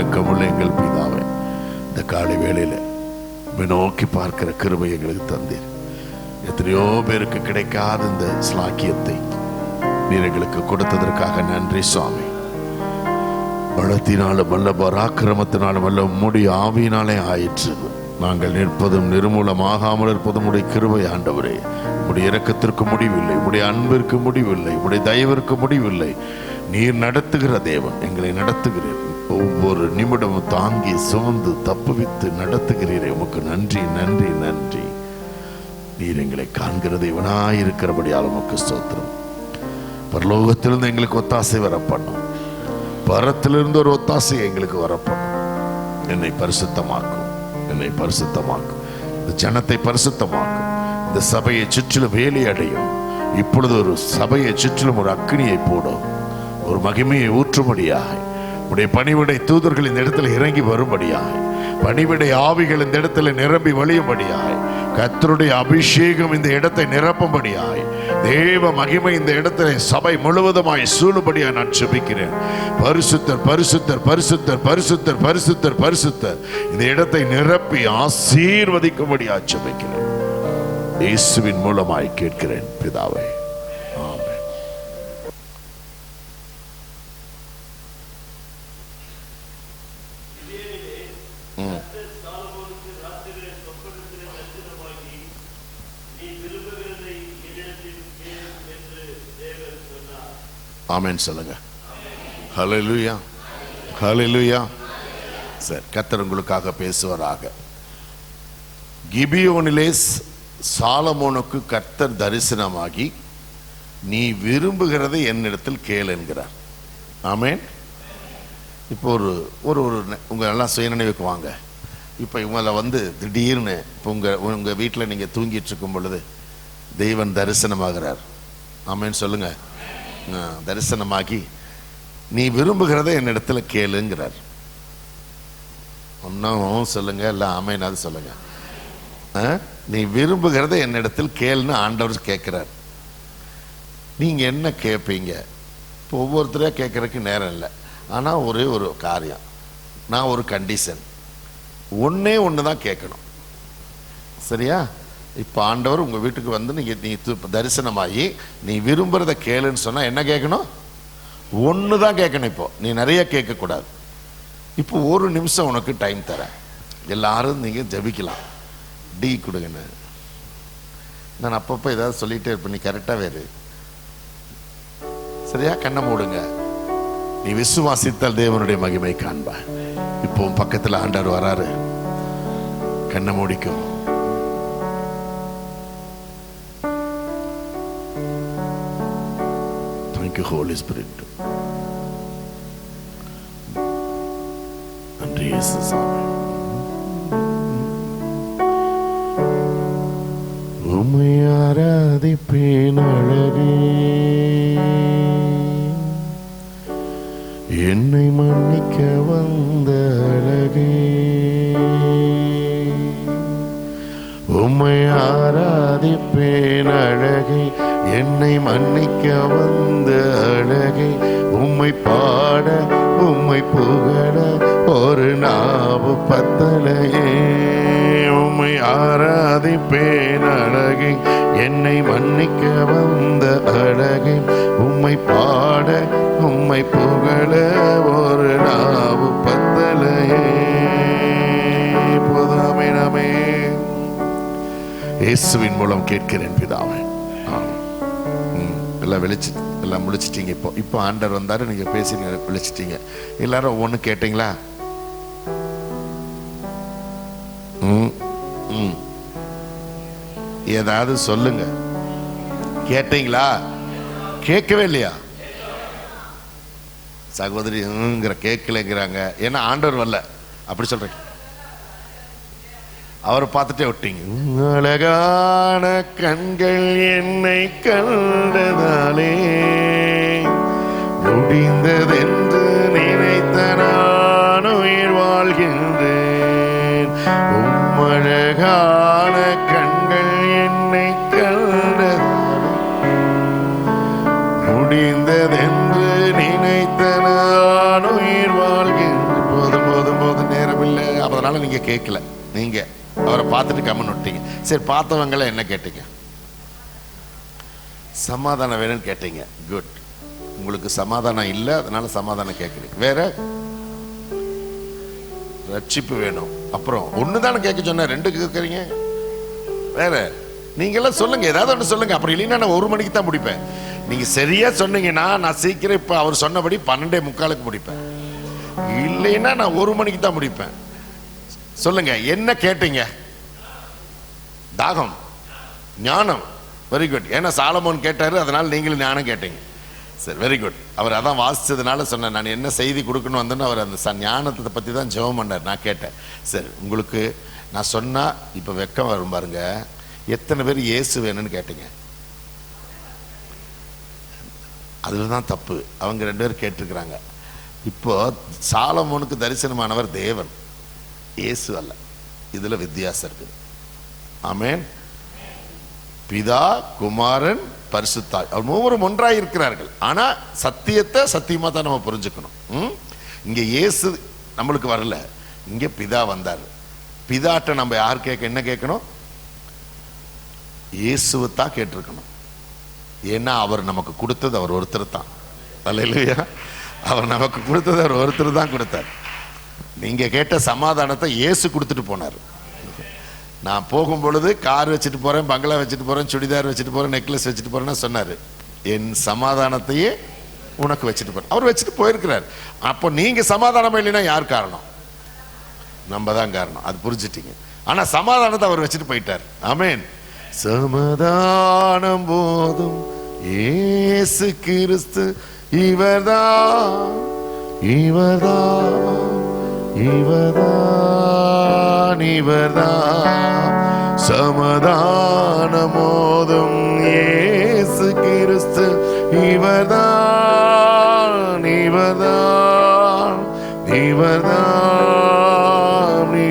இரக்கமுள்ள எங்கள் பிதாவே, இந்த காலை வேளையில நோக்கி பார்க்கிற கிருபை எங்களுக்கு தந்தீர். எத்தனையோ பேருக்கு கிடைக்காத இந்த ஸ்லாக்கியத்தை நீர் எங்களுக்கு கொடுத்ததற்காக நன்றி சுவாமி. பலத்தினாலும் அல்ல, பராக்கிரமத்தினாலும் அல்ல, உம்முடைய ஆவியினாலே ஆயிற்று. நாங்கள் நிற்பதும் நிர்மூலமாகாமல் இருப்பதும் உடைய கிருபை ஆண்டவரே. உடைய இரக்கத்திற்கு முடிவில்லை, உடைய அன்பிற்கு முடிவில்லை, உடைய தயவிற்கு முடிவில்லை. நீர் நடத்துகிற தேவன், எங்களை நடத்துகிறீர். ஒவ்வொரு நிமிடமும் தாங்கி சுமந்து தப்புவித்து நடத்துகிறீரே, உமக்கு நன்றி நன்றி நன்றி. நீர் எங்களை காண்கிற தேவனாயிருக்கிறபடியால் உமக்கு ஸ்தோத்திரம். பரலோகத்திலிருந்து எங்களுக்கு ஒத்தாசை வரப்பண்ணும், பரத்திலிருந்து ஒரு ஒத்தாசை எங்களுக்கு வரப்பண்ணும். என்னை பரிசுத்தமாக்கும், என்னை பரிசுத்தமாக்கும், இந்த ஜனத்தை பரிசுத்தமாக்கும், இந்த சபையை சுற்றிலும் வேலி அடையும். இப்பொழுது ஒரு சபையை சுற்றிலும் ஒரு அக்கினியை போடும், ஒரு மகிமையை ஊற்றும்படியாய் உடைய பணிவிடை தூதர்கள் இந்த இடத்துல இறங்கி வரும்படியாய், பணிவிடை ஆவிகள் இந்த இடத்துல நிரம்பி வழியும்படியாய், கர்த்தருடைய அபிஷேகம் இந்த இடத்தை நிரப்பும்படியாய், தேவ மகிமை இந்த இடத்துல சபை முழுவதுமாய் சூழும்படியாய் நான் ஜெபிக்கிறேன். பரிசுத்தர் பரிசுத்தர் பரிசுத்தர் பரிசுத்தர் பரிசுத்தர் பரிசுத்தர் இந்த இடத்தை நிரப்பி ஆசீர்வதிக்கும்படியாய் ஜெபிக்கிறேன். இயேசுவின் மூலமாய் கேட்கிறேன் பிதாவே, ஆமென். ஆமென் சொல்லுங்க. ஹல்லேலூயா, ஹல்லேலூயா. சரி, கர்த்தர் உங்களுக்காக பேசுவாராக. கிபியோனிலே சாலமோனுக்கு கர்த்தர் தரிசனமாகி, நீ விரும்புகிறதை என்னிடத்தில் கேள் என்கிறார். ஆமென். இப்போ ஒரு உங்கள் எல்லாம் சுயநினைவுக்கு வாங்க. இப்போ இவங்களை திடீர்னு இப்போ உங்கள் வீட்டில் நீங்கள் தூங்கிட்டு இருக்கும் பொழுது தெய்வன் தரிசனமாகிறார். ஆமென் சொல்லுங்க. தரிசனமாகி நீ விரும்புகிறத என்னிடத்துல கேளுங்கிறார். ஒன்னும் சொல்லுங்க, இல்லை ஆமென் அது சொல்லுங்க. நீ விரும்புகிறத என்னிடத்தில் கேளுன்னு ஆண்டவர் கேட்கிறார். நீங்க என்ன கேட்பீங்க? இப்போ ஒவ்வொருத்தரையா கேட்கறதுக்கு நேரம் இல்லை. ஆனால் ஒரே ஒரு காரியம், நான் ஒரு கண்டிஷன், ஒன்னே ஒன்று தான் கேட்கணும். சரியா? இப்போ ஆண்டவர் உங்கள் வீட்டுக்கு நீ தரிசனமாகி நீ விரும்புகிறத கேளுன்னு சொன்னால் என்ன கேட்கணும்? ஒன்று தான் கேட்கணும். இப்போ நீ நிறைய கேட்கக்கூடாது. இப்போ ஒரு நிமிஷம் உனக்கு டைம் தரேன். எல்லாரும் நீங்கள் ஜபிக்கலாம். டீ கொடுங்கன்னு நான் அப்பப்போ ஏதாவது சொல்லிகிட்டே இருப்பேன், நீ கரெக்டாக வேறு. சரியா? கண்ணை மூடுங்க. நீ விசுவாசித்தால் தேவனுடைய மகிமை காண்பா. இப்போ பக்கத்தில் ஆண்டவர் வராரு. கண்ணை மூடிக்கும். Thank you, Holy Spirit. நன்றி இயேசு. உம்மை ஆராதிப்பேன் அழகே, என்னை மன்னிக்க வந்த அழகே. உம்மை ஆராதிப்பேன் அழகே, என்னை மன்னிக்க வந்த அழகே. உம்மை பாட உம்மை புகழ ஒரு நாவு பத்தலையே. உம்மை ஆராதிப்பேன் அழகே, என்னை மன்னிக்க வந்த அழகே. உம்மை பாட உம்மை புகழ ஒரு நாவு பத்தலையே. போதாமே நாமே இயேசுவின் மூலம் கேட்கிறேன் பிதாவே. எல்லாம் எல்லாம் முடிச்சிட்டீங்க. இப்போ ஆண்டவர் வந்தாரு, நீங்க பேசி விழிச்சிட்டீங்க. எல்லாரும் ஒவ்வொன்று கேட்டீங்களா? ஏதாவது சொல்லுங்க. கேட்டீங்களா? கேட்கவே இல்லையா? சகோதரி கேட்கலங்கிறாங்க. ஏன்னா ஆண்டவர் வரல, அப்படி சொல்றீங்க. அவரை பார்த்துட்டே விட்டீங்க. அழகான கண்கள் என்னை கண்டதாலே முடிந்ததென்று நினைத்த நான் உயிர் வாழ்கின்றேன். அழகான கண்கள் என்னை கண்டதாலே முடிந்ததென்று நினைத்த நான் உயிர் வாழ்கின்றேன். போதும் போதும் அதனால நீங்க கேட்கல. நீங்க அவரை பார்த்துட்டு கம்மன் விட்டீங்க. சரி, பார்த்தவங்கள என்ன கேட்டீங்க? சமாதானம் வேணும்னு கேட்டீங்க. குட். உங்களுக்கு சமாதானம் இல்லை, அதனால சமாதானம் கேட்குறீங்க. வேற ரட்சிப்பு வேணும். அப்புறம் ஒண்ணுதானே கேட்க சொன்ன, 2 கேட்குறீங்க. வேற நீங்கெல்லாம் சொல்லுங்க, ஏதாவது ஒன்று சொல்லுங்க. அப்புறம் இல்லைன்னா நான் 1 மணிக்கு தான் முடிப்பேன். நீங்க சரியா சொன்னீங்கன்னா நான் சீக்கிரம் இப்ப அவர் சொன்னபடி 12:45 முடிப்பேன். இல்லைன்னா நான் 1 மணிக்கு தான் முடிப்பேன். சொல்லுங்க, என்ன கேட்டீங்க? தாகம், ஞானம். Very good. ஏன்னா சாலமோன் கேட்டாரு, அதனால நீங்களும் ஞானம் கேட்டீங்க. சரி, வெரி குட். அவர் அதான் வாசிச்சதுனால சொன்னேன். நான் என்ன செய்தி கொடுக்கணும் வந்தேன்னு அவர் அந்த ஞானத்தை பற்றி தான் ஜெபம் பண்ணார். நான் கேட்டேன். சரி, உங்களுக்கு நான் சொன்னா இப்போ வெக்கம் வரும் பாருங்க. எத்தனை பேர் இயேசு வேணும்னு கேட்டீங்க? அதுதான் தப்பு. அவங்க 2 பேர் கேட்டிருக்கிறாங்க. இப்போ சாலமோனுக்கு தரிசனமானவர் தேவன், இயேசு அல்ல. இதுல வித்தியாசம் இருக்குது. ஆமென். பிதா, குமாரன், பரிசுத்தாய், அவர் மூவரும் ஒன்றாய் இருக்கிறார்கள். ஆனா சத்தியத்தை சத்தியமா தான் நம்ம புரிஞ்சுக்கணும். இங்க இயேசு நம்மளுக்கு வரல, இங்க பிதா வந்தார். பிதாட்ட நம்ம யார் என்ன கேட்கணும்? இயேசுவை தான் கேட்டிருக்கணும். ஏன்னா அவர் நமக்கு கொடுத்தது அவர் ஒருத்தர் தான். அல்லேலூயா. அவர் நமக்கு கொடுத்தது அவர் ஒருத்தர் தான் கொடுத்தார். நீங்க கேட்ட சமாதானத்தை இயேசு கொடுத்துட்டு போனார். நான் போகும் பொழுது கார் வச்சுட்டு போறேன், பங்களா வச்சுட்டு போறேன், சுடிதார் வச்சுட்டு போறேன், நெக்லஸ் வச்சுட்டு போறேன்னு சொன்னாரு. என் சமாதானத்தையே உனக்கு வச்சுட்டு போறேன். அவர் வச்சுட்டு போயிருக்கிறார். அப்போ நீங்க சமாதானம் இல்லைன்னா யார் காரணம்? நம்ம தான் காரணம். அது புரிஞ்சுட்டீங்க. ஆனா சமாதானத்தை அவர் வச்சுட்டு போயிட்டார். ஆமென். சமாதானம் போதும் இயேசு கிறிஸ்து இவர்தான், இவர்தான், இவர்தான், இவர்தான். சமாதானம் போதும் இயேசு கிறிஸ்து இவர்தான், இவர்தான், இவர்தான்,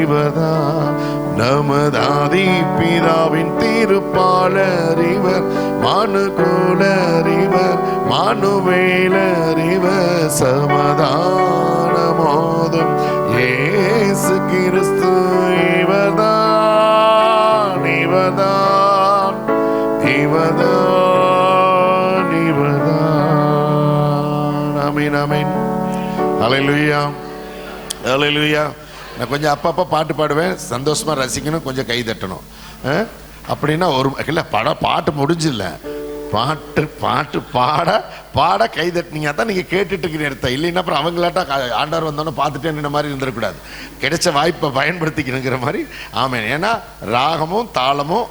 இவர்தான். நமதாதி பிதாவின் திருப்பாளர் இவர், மனுகுலர் இவர், மனுவேலர் இவர். சமாதானமோதும் இயேசு கிறிஸ்து இவர்தான், இவர்தான், இவர்தான், இவர்தான். ஆமென், ஆமென். ஹல்லேலூயா, ஹல்லேலூயா. நான் கொஞ்சம் அப்பப்போ பாட்டு பாடுவேன், சந்தோஷமா ரசிக்கணும், கொஞ்சம் கை தட்டணும். அப்படின்னா ஒரு இல்லை பாட்டு முடிஞ்சில்ல, பாட்டு பாட்டு பாட பாட கை தட்டினீங்க தான் நீங்கள் கேட்டுட்டு இருக்கிற இடத்த. இல்லைன்னா அப்புறம் அவங்களாட்டா ஆண்டவர் வந்தோன்னு பார்த்துட்டே நின்ற மாதிரி இருந்துடக்கூடாது. கிடைச்ச வாய்ப்பை பயன்படுத்திக்கணுங்கிற மாதிரி. ஆமேன். ஏன்னா ராகமும் தாளமும்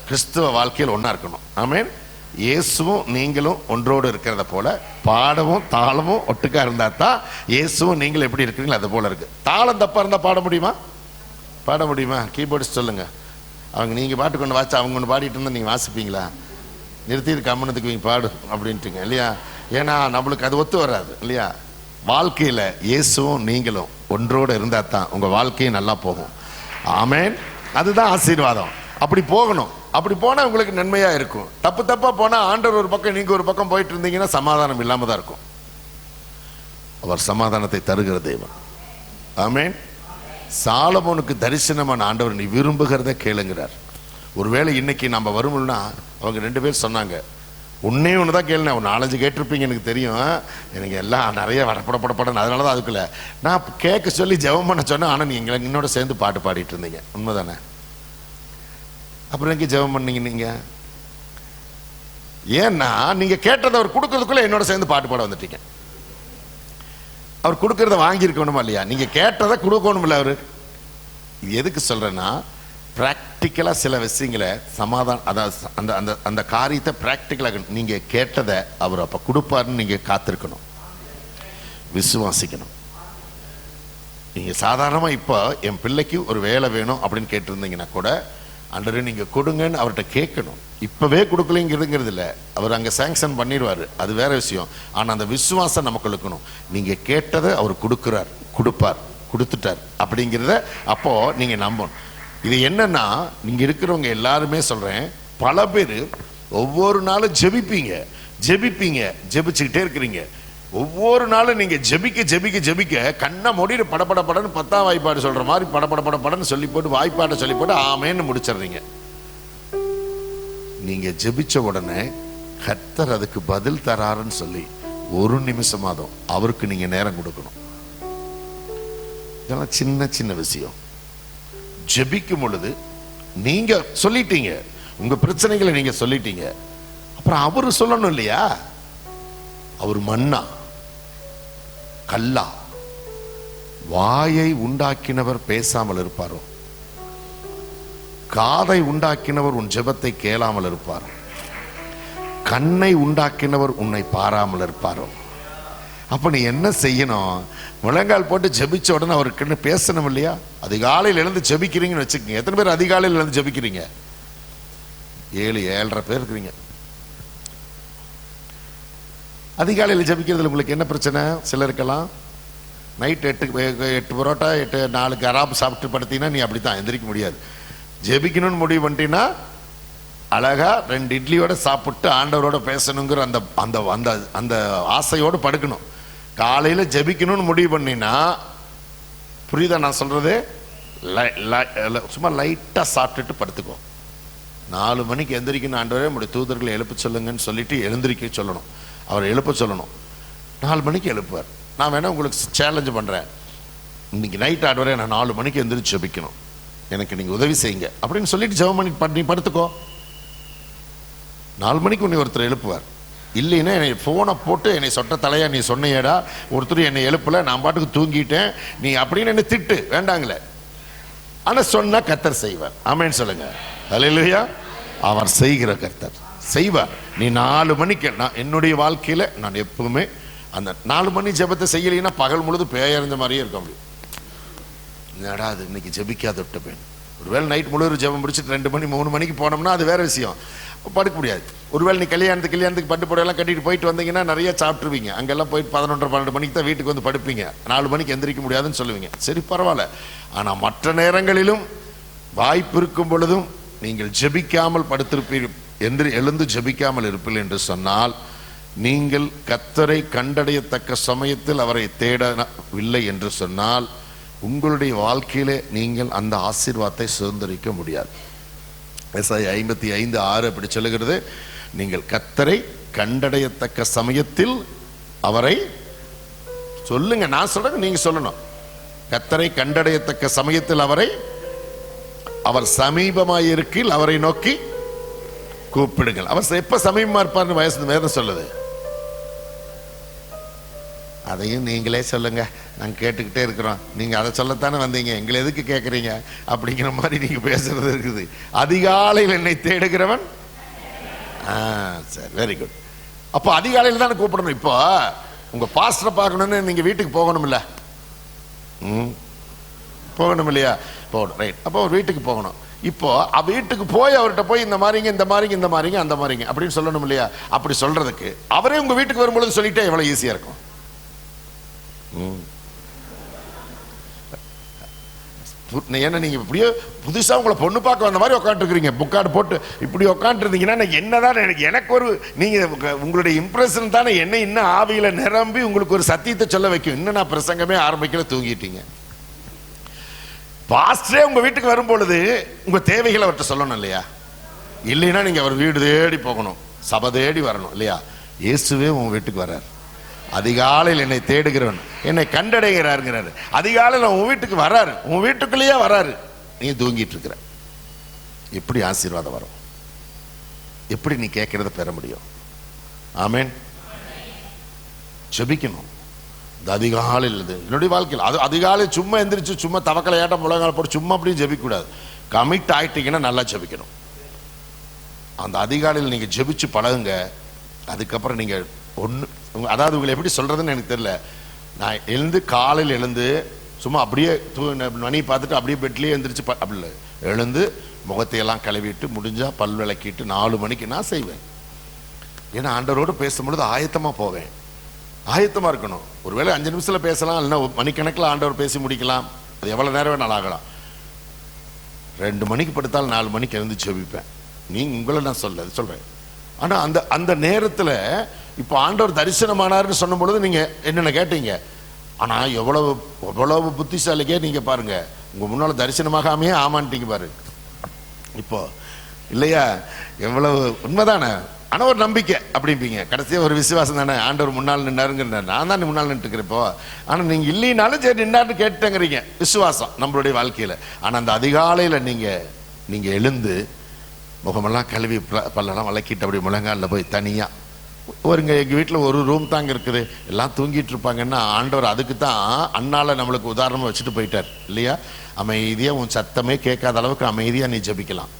கிறிஸ்துவ வாழ்க்கையில் ஒன்றா இருக்கணும். ஆமேன். இயேசுவும் நீங்களும் ஒன்றோடு இருக்கிறத போல பாடவும் தாளமும் ஒட்டுக்கா இருந்தா தான் இயேசுவும் நீங்களும் எப்படி இருக்கிறீங்களோ அது போல இருக்கு. தாளம் தப்பா இருந்தா பாட முடியுமா? பாட முடியுமா? கீபோர்ட்ஸ் சொல்லுங்க. அவங்க நீங்க பாட்டு கொண்டு வாச்சு அவங்க ஒன்று பாடிட்டு இருந்தா நீங்க வாசிப்பீங்களா? நிறுத்திட்டு கம்மனத்துக்கு நீங்க பாடு அப்படின்ட்டுங்க இல்லையா? ஏன்னா நம்மளுக்கு அது ஒத்து வராது இல்லையா? வாழ்க்கையில இயேசுவும் நீங்களும் ஒன்றோடு இருந்தா தான் உங்க வாழ்க்கையும் நல்லா போகும். ஆமேன். அதுதான் ஆசீர்வாதம். அப்படி போகணும். அப்படி போனா உங்களுக்கு நன்மையா இருக்கும். தப்பு தப்பா போனா ஆண்டவர் ஒரு பக்கம் நீங்க ஒரு பக்கம் போயிட்டு இருந்தீங்கன்னா சமாதானம் இல்லாம தான் இருக்கும். அவர் சமாதானத்தை தருகிற தேவன். ஆமேன். சாலமோனுக்கு தரிசனமான ஆண்டவர் நீ விரும்புகிறத கேளுங்கிறார். ஒருவேளை இன்னைக்கு நம்ம வரும்னா அவங்க 2 பேர் சொன்னாங்க, ஒன்னே ஒன்று தான் கேளுங்க. ஒரு 4-5 கேட்டிருப்பீங்க எனக்கு தெரியும். எனக்கு எல்லாம் நிறைய படப்படப்படன்னு, அதனால தான் அதுக்குள்ள நான் கேட்க சொல்லி ஜெபம் பண்ண சொன்னேன். ஆனால் நீங்க என்னோட சேர்ந்து பாட்டு பாடிட்டு இருந்தீங்க. உண்மைதானே? அப்புறம் எங்கே ஜெபம் பண்ணீங்க நீங்க? ஏன்னா நீங்க கேட்டதை அவர் கொடுக்கறதுக்குள்ள என்னோட சேர்ந்து பாட்டு பாட வந்துட்டீங்க. அவர் கொடுக்கறத வாங்கியிருக்கணுமா இல்லையா? நீங்க கேட்டதை கொடுக்கணும் இல்லை அவரு. இது எதுக்கு சொல்றேன்னா, பிராக்டிக்கலா சில விஷயங்களை சமாதானம், அதாவது அந்த அந்த அந்த காரியத்தை பிராக்டிக்கலாக நீங்க கேட்டதை அவர் அப்ப கொடுப்பாருன்னு நீங்க காத்திருக்கணும், விசுவாசிக்கணும். நீங்க சாதாரணமா இப்போ என் பிள்ளைக்கு ஒரு வேலை வேணும் அப்படின்னு கேட்டிருந்தீங்கன்னா கூட ஆண்டவரே நீங்க கொடுங்கன்னு அவர்கிட்ட கேட்கணும். இப்பவே கொடுக்கலைங்கிறதுங்கிறது இல்லை, அவர் அங்க சாங்ஷன் பண்ணிடுவாரு, அது வேற விஷயம். ஆனா அந்த விசுவாசம் நமக்கு இருக்கணும். நீங்க கேட்டதை அவர் கொடுக்கிறார், கொடுப்பார், கொடுத்துட்டார் அப்படிங்கிறத அப்போ நீங்க நம்பணும். இது என்னன்னா, நீங்க இருக்கிறவங்க எல்லாருமே சொல்றேன், பல பேர் ஒவ்வொரு நாளும் ஜெபிப்பீங்க, ஜெபிச்சுக்கிட்டே இருக்கிறீங்க. ஒவ்வொரு நாளும் நீங்க ஜெபிக்க ஜெபிக்க ஜெபிக்க கண்ணை மூடிட்டு படபட படன்னு 10ஆம் வாய்ப்பாடு சொல்ற மாதிரி படபட படன்னு சொல்லி போட்டு வாய்ப்பாட்டை சொல்லி போட்டு ஆமேன்னு முடிச்சிடுறீங்க. நீங்க ஜெபிச்ச உடனே கர்த்தர் அதுக்கு பதில் தராருன்னு சொல்லி ஒரு நிமிஷமாதும் அவருக்கு நீங்க நேரம் கொடுக்கணும். இதெல்லாம் சின்ன சின்ன விஷயம். ஜெபிக்கும் பொழுது நீங்க சொல்லிட்டீங்க, உங்க பிரச்சனைகளை நீங்க சொல்லிட்டீங்க, அப்புறம் அவரு சொல்லணும் இல்லையா? அவர் மண்ணா கல்லா? வாயை உண்டாக்கினவர் பேசாமல் இருப்பாரோ? காதை உண்டாக்கினவர் உன் ஜெபத்தை கேளாமல் இருப்பாரோ? கண்ணை உண்டாக்கினவர் உன்னை பாராமல் இருப்பாரோ? அப்ப நீ என்ன செய்யணும்? முழங்கால் போட்டு ஜெபிச்ச உடனே அவருக்கு பேசணும் இல்லையா? அதிகாலையில் எழுந்து ஜெபிக்கிறீங்கன்னு வச்சுக்கோங்க. எத்தனை பேர் அதிகாலையில் எழுந்து ஜெபிக்கிறீங்க? 7-7:30 பேர் இருக்கிறீங்க. அதிகாலையில் ஜெபிக்கிறதுல உங்களுக்கு என்ன பிரச்சனை? சிலருக்கெல்லாம் நைட் 8 பரோட்டா 4 கராப் சாப்பிட்டு படுத்தீங்கன்னா நீ அப்படித்தான் எந்திரிக்க முடியாது. ஜெபிக்கணும்னு முடிவு பண்ணிட்டீங்கன்னா அழகா 2 இட்லியோட சாப்பிட்டு ஆண்டவரோட பேசணுங்கிற அந்த அந்த அந்த அந்த ஆசையோடு படுக்கணும். காலையில் ஜெபிக்கணும்னு முடிவு பண்ணினா, புரியுதா நான் சொல்றது? சும்மா லைட்டாக சாப்பிட்டுட்டு படுத்துக்கோ. 4 மணிக்கு எந்திரிக்கணும், ஆண்டவரே உடைய தூதர்களை எழுப்ப சொல்லுங்கன்னு சொல்லிட்டு எழுந்திரிக்க சொல்லணும். அவர் எழுப்ப சொல்லணும். 4 மணிக்கு எழுப்புவார். நான் வேணா உங்களுக்கு சேலஞ்சு பண்ணுறேன், இன்னைக்கு நைட் ஆண்டவரே நான் 4 மணிக்கு எந்திரிச்சு ஜெபிக்கணும், எனக்கு நீங்கள் உதவி செய்யுங்க அப்படின்னு சொல்லிட்டு ஜெபம் பண்ணி படுத்துக்கோ. 4 மணிக்கு உன்னை ஒருத்தர் எழுப்புவார். இல்லைன்னா என்னை ஃபோனை போட்டு என்னை சொட்ட தலையா நீ சொன்னையடா, ஒருத்தர் என்னை எழுப்பலை, நான் பாட்டுக்கு தூங்கிட்டேன் நீ அப்படின்னு என்னை திட்டு வேண்டாங்களே. ஆனால் சொன்னா கர்த்தர் செய்வார். ஆமேன்னு சொல்லுங்க. அல்லேலூயா. அவர் செய்கிற கர்த்தர் செய்வார். நீ 4 மணிக்கு, நான் என்னுடைய வாழ்க்கையில் நான் எப்பவுமே அந்த 4 மணி ஜெபத்தை செய்யலைன்னா பகல் முழுது பேயறிஞ்ச மாதிரியே இருக்க முடியும். என்னடா அது இன்னைக்கு ஜெபிக்காத விட்டப்பேன். ஒருவேளை நைட் முழுவதும் ஜெபம் முடிச்சுட்டு 2 மணி 3 மணிக்கு போனோம்னா அது வேற விஷயம், படுக்க முடியாது. ஒருவேளை நீ கல்யாணத்துக்கு பட்டு புடவைலாம் கட்டிட்டு போயிட்டு வந்தீங்கன்னா நிறைய சாப்பிட்டுருவீங்க. அங்கெல்லாம் போயிட்டு 11-12 மணிக்கு தான் வீட்டுக்கு வந்து படுப்பீங்க. 4 மணிக்கு எந்திரிக்க முடியாதுன்னு சொல்லுவீங்க. சரி, பரவாயில்ல. ஆனால் மற்ற நேரங்களிலும் வாய்ப்பு இருக்கும் பொழுதும் நீங்கள் ஜெபிக்காமல் படுத்திருப்பீர்கள், எழுந்து ஜெபிக்காமல் இருப்பீர்கள் என்று சொன்னால், நீங்கள் கர்த்தரை கண்டடையத்தக்க சமயத்தில் அவரை தேடவில்லை என்று சொன்னால், உங்களுடைய வாழ்க்கையிலே நீங்கள் அந்த ஆசீர்வாதத்தை சுதந்திரிக்க முடியாது. ஏசாயா 55:6 அப்படி சொல்லுகிறது, நீங்கள் கர்த்தரை கண்டடையத்தக்க சமயத்தில் அவரை சொல்லுங்க. நான் சொல்றேன், நீங்க சொல்லணும். கர்த்தரை கண்டடையத்தக்க சமயத்தில் அவர் சமீபமாயிருக்கில் அவரை நோக்கி கூப்பிடுங்கள். அவர் எப்ப சமீபமா இருப்பார்னு வயசு வேதம் சொல்லுது. அதையும் நீங்களே சொல்லுங்க, நாங்கள் கேட்டுக்கிட்டே இருக்கிறோம். நீங்கள் அதை சொல்லத்தானே வந்தீங்க, எங்களை எதுக்கு கேட்குறீங்க அப்படிங்கிற மாதிரி நீங்கள் பேசுறது இருக்குது. அதிகாலையில் என்னை தேடுகிறவன். சரி, வெரி குட். அப்போ அதிகாலையில் தானே கூப்பிடணும். இப்போ உங்கள் பாஸ்டரை பார்க்கணுன்னு நீங்கள் வீட்டுக்கு போகணும்ல, போகணும் இல்லையா? போகணும், ரைட். அப்போ ஒரு வீட்டுக்கு போகணும். இப்போ வீட்டுக்கு போய் அவர்கிட்ட போய் இந்த மாதிரிங்க இந்த மாதிரிங்க இந்த மாதிரிங்க அந்த மாதிரிங்க அப்படின்னு சொல்லணும் இல்லையா? அப்படி சொல்றதுக்கு அவரே உங்கள் வீட்டுக்கு வரும்பொழுது சொல்லிட்டே எவ்வளோ ஈஸியாக இருக்கும். ஏன்னா நீங்க இப்படியோ புதுசா உங்களை பொண்ணு பார்க்க வந்த மாதிரி உட்காந்துருக்கீங்க, புக்கார்டு போட்டு இப்படி உட்காந்துருந்தீங்கன்னா என்னதான் எனக்கு ஒரு நீங்க உங்களுடைய இம்ப்ரெஷன் தானே என்ன இன்னும் ஆவியில நிரம்பி உங்களுக்கு ஒரு சத்தியத்தை சொல்ல வைக்கும். இன்னும் நான் பிரசங்கமே ஆரம்பிக்கல, தூங்கிட்டீங்க. பாஸ்டரே உங்க வீட்டுக்கு வரும் பொழுது உங்க தேவைகளை அவர்கிட்ட சொல்லணும் இல்லையா? இல்லைன்னா நீங்க அவர் வீடு தேடி போகணும், சபை தேடி வரணும் இல்லையா? இயேசுவே உங்க வீட்டுக்கு வர்றார். அதிகாலையில் என்னை தேடுகிறவன் என்னை கண்டடைகிறாருங்கிறாரு. அதிகாலையில் உன் வீட்டுக்கு வராரு, உன் வீட்டுக்குள்ளேயே வராரு, நீ தூங்கிட்டு இருக்கிற. எப்படி ஆசீர்வாதம் வரும்? எப்படி நீ கேட்கறத பெற முடியும்? ஆமேன். ஜெபிக்கணும். அதிகாலையில் என்னுடைய வாழ்க்கையில் அது அதிகாலை சும்மா எந்திரிச்சு சும்மா தவக்கலை ஏட்டம் முழங்கால போட்டு சும்மா அப்படியும் ஜெபிக்கக்கூடாது. கமிட் ஆயிட்டீங்கன்னா நல்லா ஜெபிக்கணும். அந்த அதிகாலையில் நீங்கள் ஜெபிச்சு பழகுங்க. அதுக்கப்புறம் நீங்கள் அதாவது உங்களை எப்படி சொல்றதுன்னு எனக்கு தெரியல. நான் எழுந்து காலையில் எழுந்து சும்மா அப்படியே மணி பார்த்துட்டு அப்படியே பெட்லேயே எழுந்திரிச்சு அப்படி இல்லை, எழுந்து முகத்தையெல்லாம் கழுவிட்டு முடிஞ்சா பல் விளக்கிட்டு 4 மணிக்கு நான் செய்வேன். ஏன்னா ஆண்டவரோடு பேசும்பொழுது ஆயத்தமாக போவேன். ஆயத்தமாக இருக்கணும். ஒருவேளை 5 நிமிஷத்தில் பேசலாம், இல்லைன்னா மணிக்கணக்கில் ஆண்டவர் பேசி முடிக்கலாம். அது எவ்வளோ நேரம் வேணாலும் ஆகலாம். 2 மணிக்கு படுத்தாலும் 4 மணிக்கு எழுந்து ஜெபிப்பேன். உங்களை நான் சொல்றேன். ஆனால் அந்த நேரத்தில் இப்போ ஆண்டவர் தரிசனமானார்னு சொன்ன பொழுது நீங்க என்னென்ன கேட்டீங்க. ஆனா எவ்வளவு புத்திசாலிக்கே நீங்க பாருங்க, உங்க முன்னால தரிசனமாகாமையே ஆமான்ட்டீங்க பாரு. இப்போ இல்லையா, எவ்வளவு உண்மைதானே. ஆனா ஒரு நம்பிக்கை அப்படிம்பீங்க, கடைசியா ஒரு விசுவாசம் தானே. ஆண்டவர் முன்னால் நின்னாருங்கிற, நான் தான் முன்னால் நின்றுக்கிறேன் இப்போ. ஆனா நீங்க இல்லைனாலும் சரி நின்னாருன்னு கேட்டுங்கிறீங்க, விசுவாசம் நம்மளுடைய வாழ்க்கையில. ஆனா அந்த அதிகாலையில நீங்க எழுந்து முகமெல்லாம் கழுவி பல்லெல்லாம் வளக்கிட்டு அப்படி முழங்காலில் போய் தனியா ஒருங்க, எங்கள் வீட்டில் ஒரு ரூம் தாங்க இருக்குது, எல்லாம் தூங்கிட்டு இருப்பாங்கன்னா ஆண்டவர் அதுக்கு தான் அண்ணால நம்மளுக்கு உதாரணமாக வச்சுட்டு போயிட்டார் இல்லையா. அமைதியாக உன் சத்தமே கேட்காத அளவுக்கு அமைதியாக நீ ஜெபிக்கலாம்.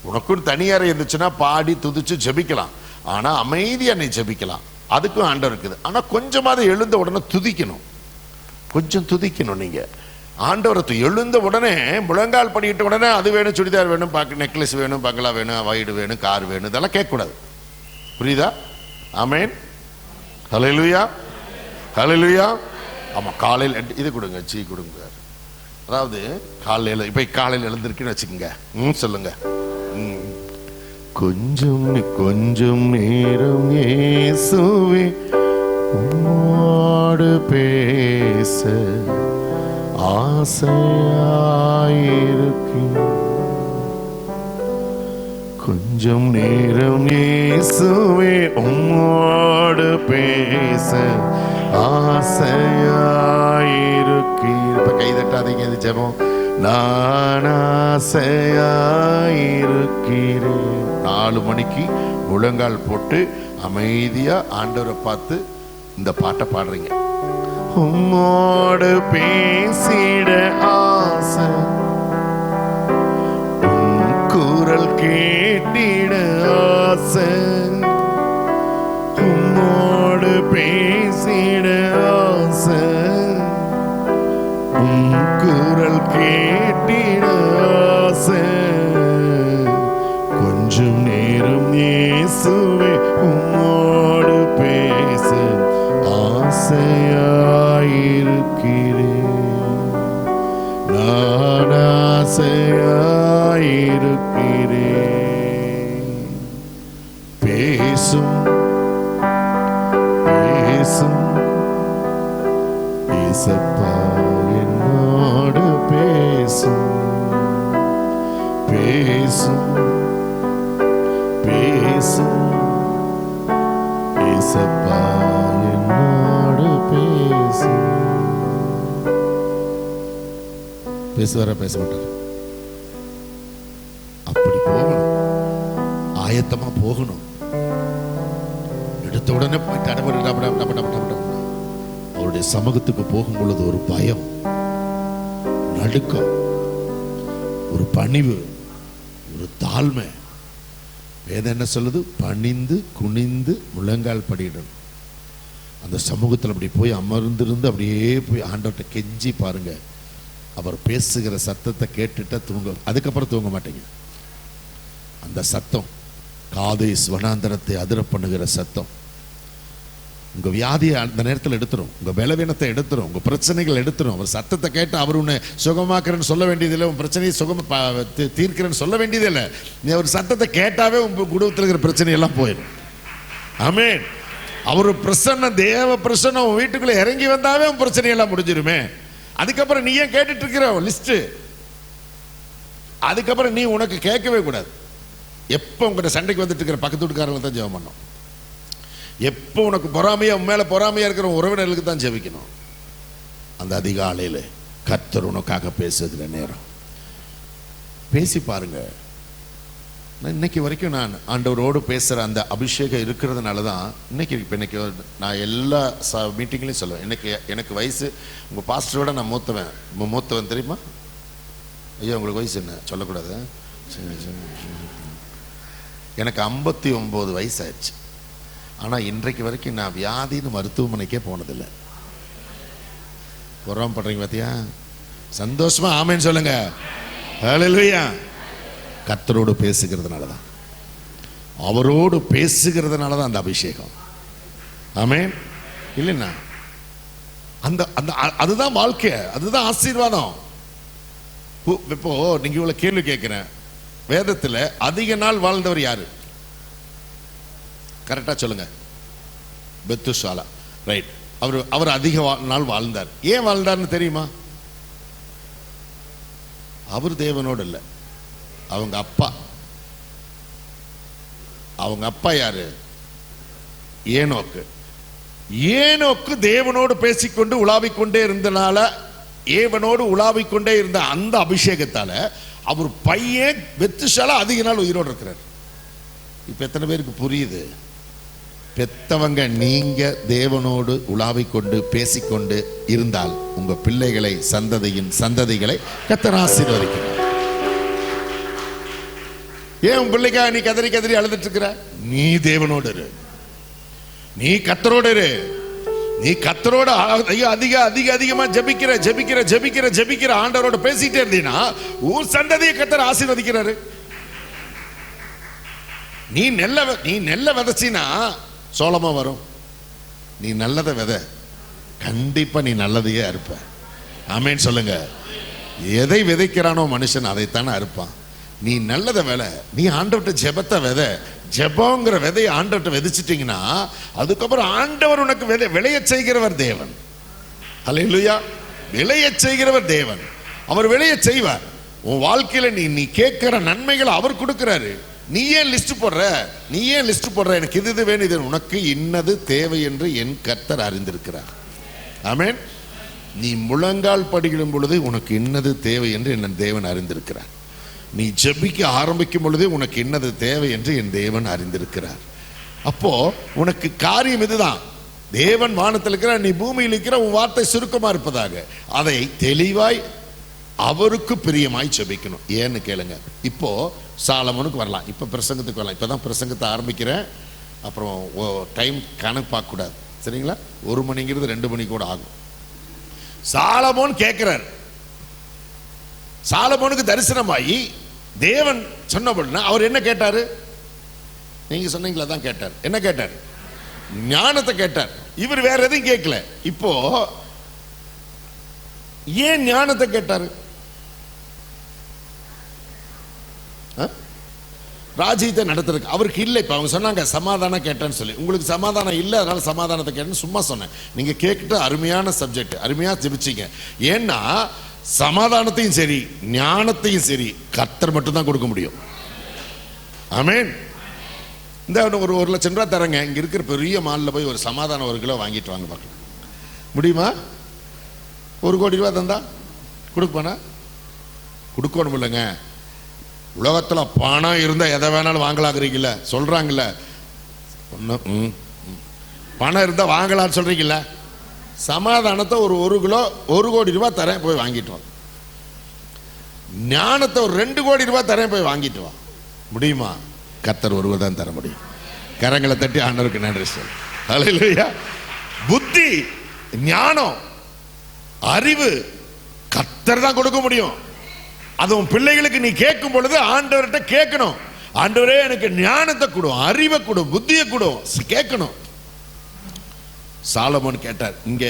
உனக்கும் தனியார் இருந்துச்சுன்னா பாடி துதிச்சு ஜெபிக்கலாம், ஆனால் அமைதியாக நீ ஜெபிக்கலாம். அதுக்கும் ஆண்டவர் இருக்குது. ஆனால் கொஞ்சமாவது எழுந்த உடனே துதிக்கணும், கொஞ்சம் துதிக்கணும். நீங்கள் ஆண்டவரத்து எழுந்த உடனே முழங்கால் பண்ணிக்கிட்ட உடனே அது வேணும், சுடிதார் வேணும், நெக்லஸ் வேணும், பங்களா வேணும், வைடு வேணும், கார் வேணும், இதெல்லாம் கேட்கக்கூடாது. புரியுதா? ஆமென். ஹல்லேலூயா, ஹல்லேலூயா. ஆமா, காலையில் இது கொடுங்க, சீ கொடுங்க. அதாவது காலையில் இப்போ காலையில் எழுந்திருக்குன்னு வச்சுக்கோங்க. சொல்லுங்க. கொஞ்சம் நேரம் இயேசுவே உம்மோடு பேச ஆசையாயிருக்கிறேன். கொஞ்சம் நேரம் இயேசுவே உம்மோடு பேச ஆசையாயிருக்கிறேன். இப்ப கை தட்டாதீங்க, இது ஜெபம். நான் ஆசையாயிருக்கிறேன். 4 மணிக்கு முழங்கால் போட்டு அமைதியா ஆண்டவரை பார்த்து இந்த பாட்டை பாடுறீங்க. உம்மோடு பேசிட ஆசை, குரல் கேட்டிட ஆசை, உம்மோடு பேசிட ஆசை, குரல் கேட்டிட ஆசை. கொஞ்சம் நேரம் இயேசுவே உம்மோடு பேச ஆசையாயிருக்கிறேன். நான் ஆசையாயிருக்கிறேன். பேசும் பேசும் இயேசப்பா என்னோடு பேசும், பேசும் பேசும் இயேசப்பா என்னோடு பேசும். பேசுவாரா? பேச மாட்டார். அப்படி போகணும், ஆயத்தமா போகணும். எடுத்த உடனே போய் அவருடைய சமூகத்துக்கு போகும் பொழுது ஒரு பயம், நடுக்கம், ஒரு பணிவு, ஒரு தாழ்மை. வேதம் என்ன சொல்லுது? பணிந்து குனிந்து முழங்கால் படிடணும். அந்த சமூகத்தில் அப்படி போய் அமர்ந்திருந்து அப்படியே போய் ஆண்டவர்கிட்ட கெஞ்சி பாருங்க. அவர் பேசுகிற சத்தத்தை கேட்டுட்டா அதுக்கப்புறம் தூங்க மாட்டீங்க. அந்த சத்தம் காதேஸ் வனாந்தரத்தை அதிர பண்ணுகிற சத்தம் உங்க வியாதியை அந்த நேரத்தில் எடுத்துரும், உங்க பலவீனத்தை எடுத்துரும், உங்க பிரச்சனைகள் எடுத்துரும். அவர் சத்தத்தை கேட்டு அவர் உன்னை சுகமாக்குறேன்னு சொல்ல வேண்டியதில்லை, உன் பிரச்சனையை தீர்க்கிறேன்னு சொல்ல வேண்டியதில்லை. நீ அவர் சத்தத்தை கேட்டாவே உங்க குடும்பத்தில் இருக்கிற பிரச்சனை எல்லாம் போயிடும். ஆமென். அவர் பிரசன்னம், தேவ பிரசன்னம் உன் வீட்டுக்குள்ள இறங்கி வந்தாவே உன் பிரச்சனையெல்லாம் முடிஞ்சிருமே. அதுக்கப்புறம் நீ ஏன் கேட்டுட்டு இருக்கிற லிஸ்ட்? அதுக்கப்புறம் நீ உனக்கு கேட்கவே கூடாது. எப்போ உங்கள்கிட்ட சண்டைக்கு வந்துட்டு இருக்கிற பக்கத்து வீட்டுக்காரங்க தான் ஜெபம் பண்ணணும். எப்போ உனக்கு பொறாமையா மேல பொறாமையா இருக்கிற உறவினர்களுக்கு தான் ஜெபிக்கணும். அந்த அதிகாலையில் கர்த்தர் உனக்காக பேசுகிற நேரம் பேசி பாருங்க. இன்னைக்கு வரைக்கும் நான் ஆண்டவரோடு பேசுகிற அந்த அபிஷேகம் இருக்கிறதுனால தான் இன்னைக்கு நான் எல்லா மீட்டிங்லையும் சொல்லுவேன். எனக்கு வயசு உங்கள் பாஸ்டரோட நான் மூத்தவன் தெரியுமா? ஐயா உங்களுக்கு வயசு என்ன சொல்லக்கூடாது. எனக்கு 59 வயசு ஆயிடுச்சு. ஆனால் இன்றைக்கு வரைக்கும் நான் வியாதின்னு மருத்துவமனைக்கே போனதில்லை. பொறாம பண்றீங்க பார்த்தியா? சந்தோஷமா ஆமேன்னு சொல்லுங்க. ஹல்லேலூயா. கர்த்தரோடு பேசுகிறதுனால தான், அவரோடு பேசுகிறதுனால தான் அந்த அபிஷேகம். ஆமென். இல்லைன்னா அந்த அந்த அதுதான் வாழ்க்கை, அதுதான் ஆசீர்வாதம். இப்போ நீங்க இவ்வளவு கேள்வி கேட்கிறேன், வேதத்தில் அதிக நாள் வாழ்ந்தவர் யாரு? கரெக்டா சொல்லுங்க. பெத்துசாலா. ரைட். அவர் அதிக நாள் வாழ்ந்தார். ஏன் வாழ்ந்தார்னு தெரியுமா? அவர் தேவனோடு இல்லை, அவங்க அப்பா யாரு? ஏனோக்கு. ஏனோக்கு தேவனோடு பேசிக்கொண்டு உலாவிக்கொண்டே இருந்தனால, ஏவனோடு உலாவிக்கொண்டே இருந்த அந்த அபிஷேகத்தால அவர் பையன் பெத்துசாலா அதிக நாள் உயிரோடு இருக்கிறார். இப்ப எத்தனை பேருக்கு புரியுது? பெத்தவங்க நீங்க தேவனோடு உலாவிக்கொண்டு பேசிக்கொண்டு இருந்தால் உங்க பிள்ளைகளை, சந்ததிகளை கர்த்தர் ஆசீர்வதிக்கிறார். ஏன் உன் பிள்ளைக்கா நீ கதறி அழுதுட்டு இருக்கிற? நீ தேவனோடு இரு, நீ கர்த்தரோடு இரு. நீ கர்த்தரோட அதிகமா ஜெபிக்கிற ஆண்டவரோட பேசிட்டே இருந்தீனா உன் சந்ததியை கர்த்தர் ஆசீர்வதிக்கிறாரு. நீ நெல்ல விதைச்சினா சோளமா வரும். நீ நல்லதை விதை, கண்டிப்பா நீ நல்லதையே அறுப்ப. ஆமேன் சொல்லுங்க. எதை விதைக்கிறானோ மனுஷன் அதைத்தானே அறுப்பான். நீ நல்லதை விதை, நீ ஆண்டவர்கிட்ட ஜெபத்தை விதை. ஜெபங்கிற விதையை ஆண்டவர்கிட்ட விதைச்சிட்டீங்கன்னா அதுக்கப்புறம் ஆண்டவர் உனக்கு விளைய செய்கிறவர் தேவன். அல்லேலூயா. விளைய செய்கிறவர் தேவன். அவர் விளைய செய்வார். உன் வாழ்க்கையில நீ கேட்கிற நன்மைகளை அவர் கொடுக்கிறாரு. நீ ஏன் லிஸ்ட் போடுற? எனக்கு இது வேணும், இது உனக்கு இன்னது தேவை என்று என் கர்த்தர் அறிந்திருக்கிறார். ஆமென். நீ முழங்கால் படிக்கும் பொழுது உனக்கு இன்னது தேவை என்று என் தேவன் அறிந்திருக்கிறார். நீ ஜெபிக்க ஆரம்பிக்கும் பொழுதே உனக்கு என்னது தேவை என்று என் தேவன் அறிந்திருக்கிறார். அப்போ உனக்கு காரியம் இதுதான். தேவன் வானத்தில் இருக்கிறார், நீ பூமியில் இருக்கிற. உன் வார்த்தை சுருக்கமா இருப்பதாக அதை தெளிவாய் அவருக்கு பிரியமாய் ஜெபிக்கணும். ஏன்னு கேளுங்க. இப்போ சாலமோனுக்கு வரலாம், இப்போ பிரசங்கத்துக்கு வரலாம். இப்போதான் பிரசங்கத்தை ஆரம்பிக்கிறேன். அப்புறம் டைம் கணக்கு பார்க்க கூடாது, சரிங்களா? 1 மணிங்கிறது 2 மணி கூட ஆகும். சாலமோன் கேட்கிறார். சாலமோனுக்கு தரிசனமாயி தேவன் சொன்ன அவர் என்ன கேட்டாரு? நீங்க சொன்னீங்களா? தான் கேட்டார். என்ன கேட்டார்? ஞானத்தை கேட்டார். இவர் வேற எதையும் கேட்கல. இப்போ ஏன் ஞானத்தை கேட்டாரு? ராஜ்யத்தை நடத்துறதுக்கு அவருக்கு இல்லை. இப்போ அவங்க சொன்னாங்க சமாதானம் கேட்டேன்னு சொல்லி. உங்களுக்கு சமாதானம் இல்லை, அதனால சமாதானத்தை கேட்டேன்னு சும்மா சொன்னேன். நீங்க கேட்கிட்ட அருமையான சப்ஜெக்ட், அருமையா ஜெபிச்சீங்க. ஏன்னா சமாதானத்தையும் சரி ஞானத்தையும் சரி கர்த்தர் மட்டும்தான் கொடுக்க முடியும். ஆமென். இந்த ஒரு 1 லட்சம் ரூபாய் தரங்க, இங்க இருக்கிற பெரிய மால்ல போய் ஒரு சமாதானம் 1 கிலோ வாங்கிட்டு வாங்க பார்க்கலாம். முடியுமா? 1 கோடி ரூபாய் தந்தா கொடுப்பானா? கொடுக்கணும் இல்லைங்க. உலகத்துல பணம் இருந்தா எதை வேணாலும் வாங்கலாங்கிறீங்கல்ல, சொல்றாங்கல்ல. பணம் இருந்தா வாங்கலான்னு சொல்றீங்கல்ல. சமாதானத்தை 1 கிலோ 1 கோடி ரூபாய் தரேன், போய் வாங்கிட்டு வா. ஞானத்தை 2 கோடி ரூபாய் தரேன், போய் வாங்கிட்டு வா. முடியுமா? கர்த்தர் ஒருவர் தான் தர முடியும். கரங்களை தட்டி ஆண்டவருக்கு நன்றி சொல். ஹல்லேலூயா. புத்தி, ஞானம், அறிவு கர்த்தர் தான் கொடுக்க முடியும். அதுவும் பிள்ளைகளுக்கு நீ கேட்கும் பொழுது ஆண்டவர்கிட்ட கேட்கணும். ஆண்டவரே எனக்கு ஞானத்தை கொடு, அறிவை கொடு, புத்தியை கொடு கேட்கணும். சாலமோன் கேட்டார். இங்க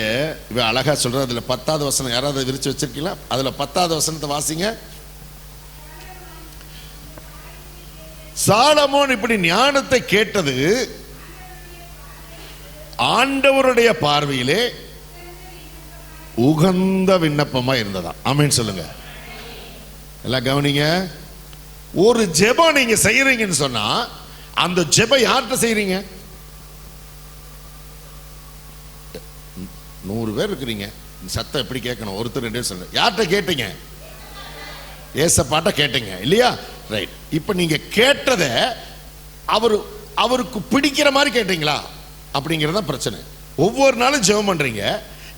இவ அழகா சொல்ற. அதுல 10வது வசனம் யாராவது விரிச்சு வச்சிருக்கீங்களா? அதுல 10வது வசனத்தை வாசிங்க. சாலமோன் இப்படி ஞானத்தை கேட்டது ஆண்டவருடைய பார்வையிலே உகந்த விண்ணப்பமா இருந்ததா? ஆமென் சொல்லுங்க. எல்லாம் கவனிங்க. ஒரு ஜெபம் நீங்க செய்யறீங்கன்னு சொன்னா அந்த ஜெபம் யார்கிட்ட செய்யறீங்க? 100 பேர் இருக்கிறீங்க. சத்தம் எப்படி கேட்கணும்? ஒருத்தர் 2 பேர் சொல்லுங்க. யார்கிட்ட கேட்டீங்க? ஏசப்பாட்ட கேட்டீங்க இல்லையா? ரைட். இப்ப நீங்க கேட்டத அவருக்கு பிடிக்கிற மாதிரி கேட்டீங்களா அப்படிங்கறத பிரச்சனை. ஒவ்வொரு நாளும் ஜெபம் பண்றீங்க,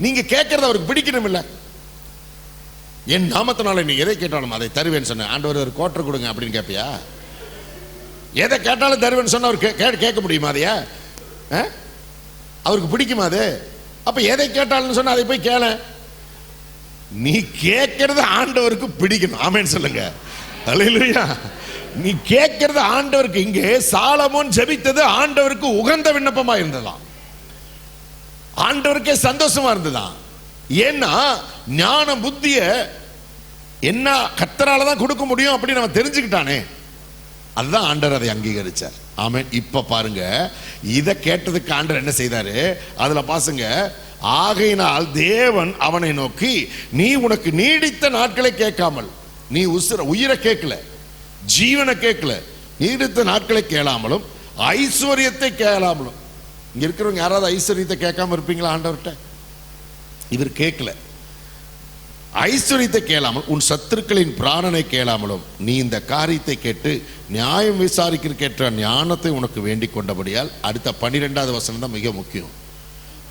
நீங்க கேட்கறது அவருக்கு பிடிக்கணும் இல்ல. என் நாமத்தினால நீ எதை கேட்டாலும் அதை தருவேன்னு சொன்ன. ஆண்டவர் ஒரு கோட்டர் கொடுங்க அப்படின்னு கேட்பியா? எதை கேட்டாலும் தருவேன்னு சொன்ன அவர் கேட்க முடியுமா? அதையா அவருக்கு பிடிக்குமா அது? அப்ப எதை கேட்டாலும் சொன்ன அதை போய் கேள. நீ கேட்கறது ஆண்டவருக்கு பிடிக்கணும். ஆமென் சொல்லுங்க. அல்லேலூயா. நீ கேட்கறது ஆண்டவருக்கு. இங்கே சாலமோன் ஜெபித்தது ஆண்டவருக்கு உகந்த விண்ணப்பமா இருந்ததாம். ஆண்டவருக்கே சந்தோஷமா இருந்ததாம். ஏன்னா ஞானம் புத்திய என்ன கர்த்தரால தான் கொடுக்க முடியும் அப்படின்னு நம்ம தெரிஞ்சுக்கிட்டானே, அதுதான் ஆண்டவர் அதை அங்கீகரிச்சார். ஆமென். இப்ப பாருங்க, இதை கேட்டதுக்கு ஆண்டவர் என்ன செய்தாரு அதுல பாசுங்க. ஆகையினால் தேவன் அவனை நோக்கி, நீ உனக்கு நீடித்த நாட்களை கேட்காமல், நீ உயிரை கேட்கல, ஜீவனை கேட்கல, நீடித்த நாட்களை கேளாமலும் ஐஸ்வர்யத்தை கேளாமலும். இங்க இருக்கிறவங்க யாராவது ஐஸ்வர்யத்தை கேட்காம இருப்பீங்களா ஆண்டவர்கிட்ட? இவர் கேட்கல. ஐஸ்வர்யத்தை கேளாமல் உன் சத்துருக்களின் பிராணனை கேளாமலும் நீ இந்த காரியத்தை கேட்டு நியாயம் விசாரிக்கிறேற்ற ஞானத்தை உனக்கு வேண்டிக் கொண்டபடியால். அடுத்த 12வது வசனம் தான் மிக முக்கியம்.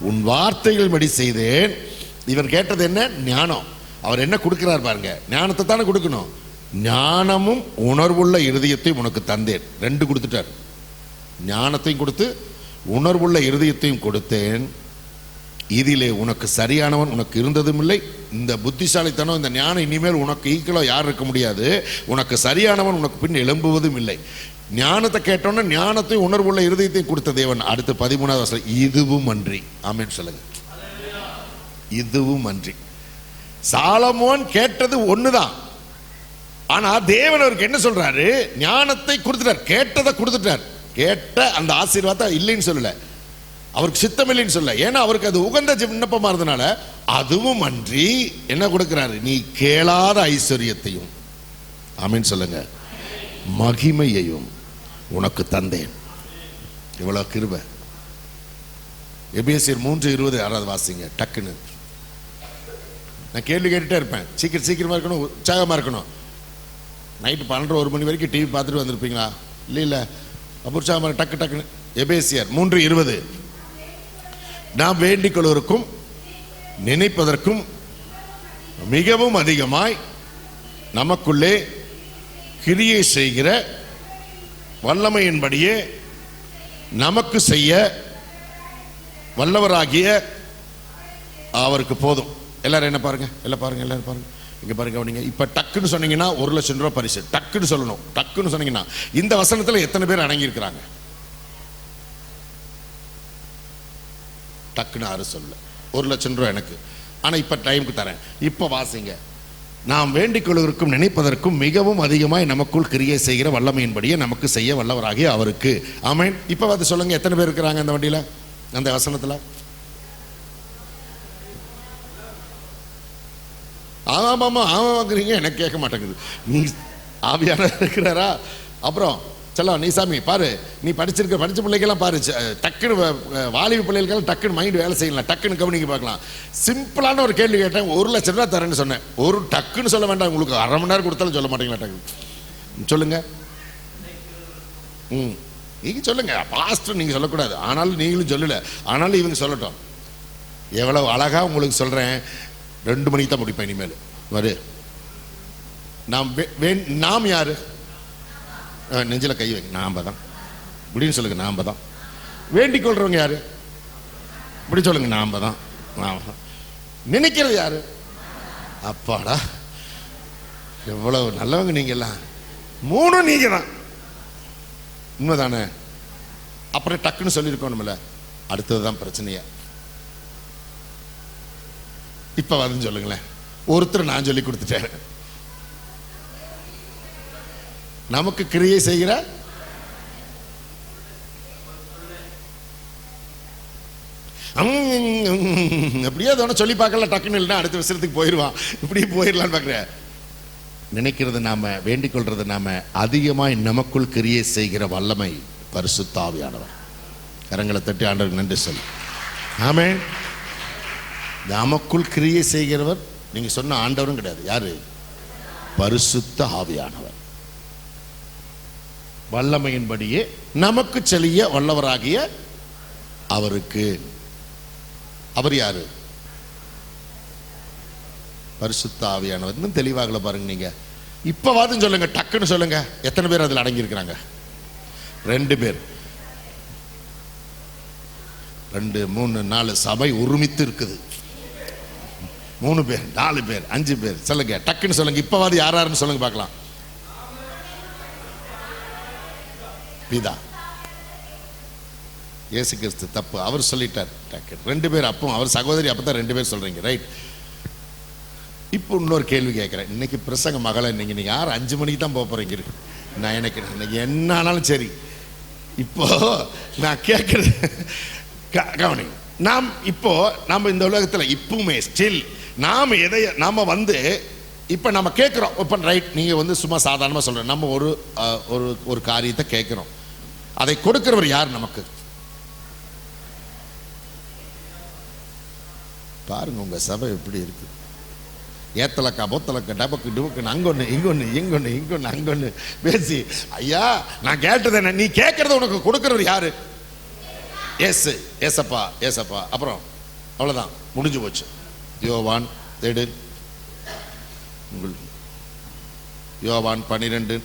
உன் வார்த்தைகள் படி செய்தேன். இவர் கேட்டது என்ன? ஞானம். அவர் என்ன கொடுக்கிறார் பாருங்க, ஞானத்தை தானே கொடுக்கணும். ஞானமும் உணர்வுள்ள இருதயத்தையும் உனக்கு தந்தேன். 2 கொடுத்துட்டார். ஞானத்தையும் கொடுத்து உணர்வுள்ள இருதயத்தையும் கொடுத்தேன். இதிலே உனக்கு சரியானவன் உனக்கு இருந்ததும் இல்லை. இந்த புத்திசாலித்தனம், இந்த ஞானம் இனிமேல் உனக்கு ஈக்குவலா யார் இருக்க முடியாது. உனக்கு சரியானவன் உனக்கு பின் எழும்புவதும் இல்லை. ஞானத்தை கேட்டோன்னா ஞானத்தை உணர்வுள்ள இருதயத்தையும் கொடுத்த தேவன். அடுத்து 13வது வசனம், இதுவும் அன்றி. ஆமென் சொல்லுங்க. இதுவும் அன்றி. சாலமோன் கேட்டது ஒண்ணுதான். ஆனா தேவன் அவருக்கு என்ன சொல்றாரு? ஞானத்தை கொடுத்துட்டார், கேட்டதை கொடுத்துட்டார். கேட்ட அந்த ஆசீர்வாதத்தை இல்லைன்னு சொல்லல, அவருக்கு சித்தம் இல்லைன்னு சொல்ல. ஏன்னா அவருக்கு அது உகந்த விண்ணப்பமா இருந்தனால. அதுவும் அன்றி என்ன கொடுக்கிறாரு? நீ கேளாத ஐஸ்வர்யத்தையும், ஆமென் சொல்லுங்க, மகிமையையும் உனக்கு தந்தேன். இவ்வளவு கிருபை. எபேசியர் 3:20 யாராவது வாசிங்க டக்குன்னு. நான் கேள்வி கேட்டுட்டே இருப்பேன். சீக்கிரமா இருக்கணும், உற்சாகமா இருக்கணும். நைட்டு 12-1 மணி வரைக்கும் டிவி பார்த்துட்டு வந்திருப்பீங்களா? இல்லை உற்சாகமா டக்குன்னு. எபேசியர் 3:20, நாம் வேண்டிக் கொள்வதற்கும் நினைப்பதற்கும் மிகவும் அதிகமாய் நமக்குள்ளே கிரியை செய்கிற வல்லமையின்படியே நமக்கு செய்ய வல்லவராகிய அவருக்கு போதும். எல்லாரும் என்ன பாருங்க, எல்லாரும் பாருங்க, இங்க பாருங்க. நீங்க இப்ப டக்குன்னு சொன்னீங்கன்னா 1 லட்சம் ரூபாய் பரிசு. டக்குன்னு சொல்லணும். டக்குன்னு சொன்னீங்கன்னா இந்த வசனத்துல எத்தனை பேர் அடங்கி இருக்கிறாங்க? டக்குன்னு யாரும் சொல்ல. 1 லட்சம் ரூபாய் எனக்கு. ஆனா இப்ப டைமுக்கு தரேன். இப்ப வாசிங்க. நாம் வேண்டிக் கொள்வதற்கும் நினைப்பதற்கும் மிகவும் அதிகமாய் நமக்குள் கிரியை செய்கிற வல்லமையின்படியே நமக்கு செய்ய வல்லவராகிய அவருக்கு. ஆமென். இப்ப வந்து சொல்லுங்க, எத்தனை பேர் இருக்கிறாங்க அந்த வண்டியில, அந்த வசனத்துல? ஆமாங்கிறீங்க, எனக்கு கேட்க மாட்டேங்குது. நீ ஆவியானவர் இருக்கிறாரா? அப்புறம் செல்லம், நீ சாமி பாரு, நீ படிச்ச பிள்ளைக்கெல்லாம் பாரு, டக்குன்னு வாலிப பிள்ளைகளுக்கெல்லாம் டக்குன்னு மைண்ட் வேலை செய்யலாம், டக்குன்னு கவனிக்க பார்க்கலாம். சிம்பிளான ஒரு கேள்வி கேட்டேன், 1 லட்சம் ரூபாய் தரேன்னு சொன்னேன். ஒரு டக்குன்னு சொல்ல வேண்டாம், உங்களுக்கு 1/2 மணி நேரம் கொடுத்தாலும் சொல்ல மாட்டீங்களா? டக்கு சொல்லுங்க. நீங்க சொல்லுங்க, பாஸ்டர் நீங்க சொல்லக்கூடாது. ஆனாலும் நீங்களும் சொல்லல, ஆனாலும் இவங்க சொல்லட்டும். எவ்வளவு அழகா உங்களுக்கு சொல்றேன். 2 மணிக்கு தான் முடிப்பேன் இனிமேல். வரு நாம் யாரு? நெஞ்சில கை வைங்க. நாம தான் இப்படின்னு சொல்லுங்க. நாம தான் வேண்டிக் கொள்றவங்க யாரு? இப்படி சொல்லுங்க. நாம தான். நினைக்கிறது யாரு? அப்பாடா, எவ்வளவு நல்லவங்க நீங்க எல்லாம். 3 நீங்க தான். உண்மைதானே? அப்புறம் டக்குன்னு சொல்லியிருக்கோம் நம்மள. அடுத்ததுதான் பிரச்சனையா. இப்ப வந்து சொல்லுங்களேன். ஒருத்தர் நான் சொல்லி கொடுத்துட்டேன். நமக்கு கிரியை செய்கிற அப்படியே அதோட சொல்லி பார்க்கல. டக்குன்னு இல்லைன்னா அடுத்த விஷயத்துக்கு போயிடுவான். இப்படி போயிடலான்னு பார்க்குற. நினைக்கிறது நாம, வேண்டிக் கொள்றது நாம, அதிகமாய் நமக்குள் கிரியை செய்கிற வல்லமை பரிசுத்த ஆவியானவர். கரங்களை தட்டி ஆண்டவருக்கு நன்றி சொல்லு. ஆமென். நமக்குள் கிரியை செய்கிறவர் நீங்க சொன்ன ஆண்டவரும் கிடையாது. யாரு? பரிசுத்த ஆவியானவர். வல்லமையின்படியே நமக்கு செல்லிய வல்லவராகிய அவருக்கு. அவர் யாரு? பரிசுத்த ஆவியானவர். இன்னும் தெளிவாகல பாருங்க. நீங்க இப்ப வாதும் சொல்லுங்க, டக்குன்னு சொல்லுங்க. எத்தனை பேர் அதில் அடங்கி இருக்கிறாங்க? 2 பேர். 2, 3, 4 சபை ஒருமித்து இருக்குது. 3 பேர், 4 பேர், 5 பேர். சொல்லுங்க, டக்குன்னு சொல்லுங்க. இப்பவாது யாராருன்னு சொல்லுங்க பார்க்கலாம். பிதா இயேசு கிறிஸ்து. தப்பு, அவர் சொல்லிட்டார். டக்கு 2 பேர். அப்போ அவர் சகோதரி, அப்பதான் 2 பேர் சொல்றீங்க. ரைட். இப்போ இன்னொரு கேள்வி கேட்கிறேன். இன்னைக்கு பிரசங்க மகளை நீங்க யார் 5 மணிக்கு தான் போக போறீங்க? நான் எனக்கு என்ன ஆனாலும் சரி, இப்போ நான் கேட்கறது கவனி. நம்ம இந்த உலகத்தில் இப்பவுமே ஸ்டில் நாம இப்போ நம்ம கேட்குறோம். இப்போ ரைட், நீங்கள் சும்மா சாதாரணமாக சொல்கிறேன், நம்ம ஒரு காரியத்தை கேட்குறோம். அதை கொடுக்கிறவர் யார் நமக்கு? பாருங்க உங்க சபை எப்படி இருக்கு. ஏத்தலக்கா பொத்தலக்கா டபக்கு டுபுக்குன்னு அங்கொன்னு இங்கொன்னு அங்கொன்னு பேசி, ஐயா நான் கேட்டது என்ன, நீ கேட்கறத உனக்கு கொடுக்கிறவர் யாரு? ஏசப்பா. அப்புறம் அவ்வளவுதான், முடிஞ்சு போச்சு. யோவான் தேடு, யோவான் 12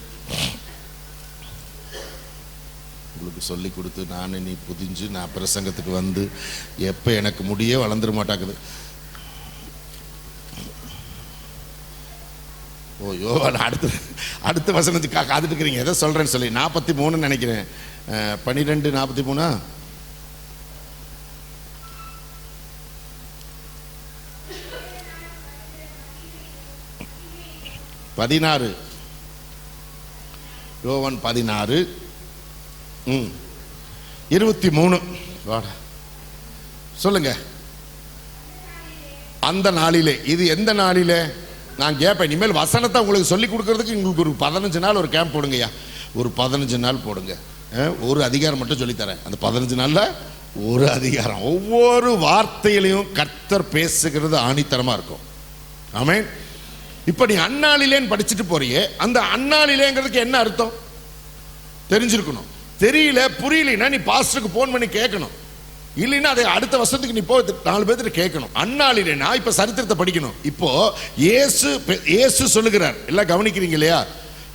உங்களுக்கு சொல்லி கொடுத்து நீ புதிஞ்சு நான் பிரசங்கத்துக்கு வந்து எப்போ எனக்கு முடியே வளர்ந்துட மாட்டாக்குது. ஓ யோவான் அடுத்த வசனத்துக்கு காத்துட்டு இருக்கிறீங்க, எதை சொல்றேன்னு சொல்லி. 43 நினைக்கிறேன். 12 43 16 யோவான் 16 23 சொல்லுங்க. அந்த நாளிலே, இது எந்த நாளிலே? நான் கேட்பேன். இனிமேல் வசனத்தை உங்களுக்கு சொல்லி கொடுக்கறதுக்கு உங்களுக்கு ஒரு 15 நாள் ஒரு கேம்ப் போடுங்கய்யா. ஒரு 15 நாள் போடுங்க. ஒரு அதிகாரம் மட்டும் சொல்லித்தரேன். அந்த 15 நாள்ல ஒரு அதிகாரம், ஒவ்வொரு வார்த்தையிலையும் கர்த்தர் பேசுகிறது ஆணித்தரமா இருக்கும். ஆமென். இப்ப நீ அந்நாளிலேன்னு படிச்சுட்டு போறியே, அந்த அந்நாளிலேங்கிறதுக்கு என்ன அர்த்தம் தெரிஞ்சிருக்கணும். தெரியல, புரியலன்னா நீ பாஸ்டருக்கு போன் பண்ணி கேட்கணும். இல்லைன்னா அதை அடுத்த வருஷத்துக்கு நீ போய் 4 பேர்த்து கேட்கணும். அந்நாளிலேனா இப்ப சரித்திரத்தை படிக்கணும். இப்போ இயேசு சொல்லுகிறார், எல்லாம் கவனிக்கிறீங்க இல்லையா?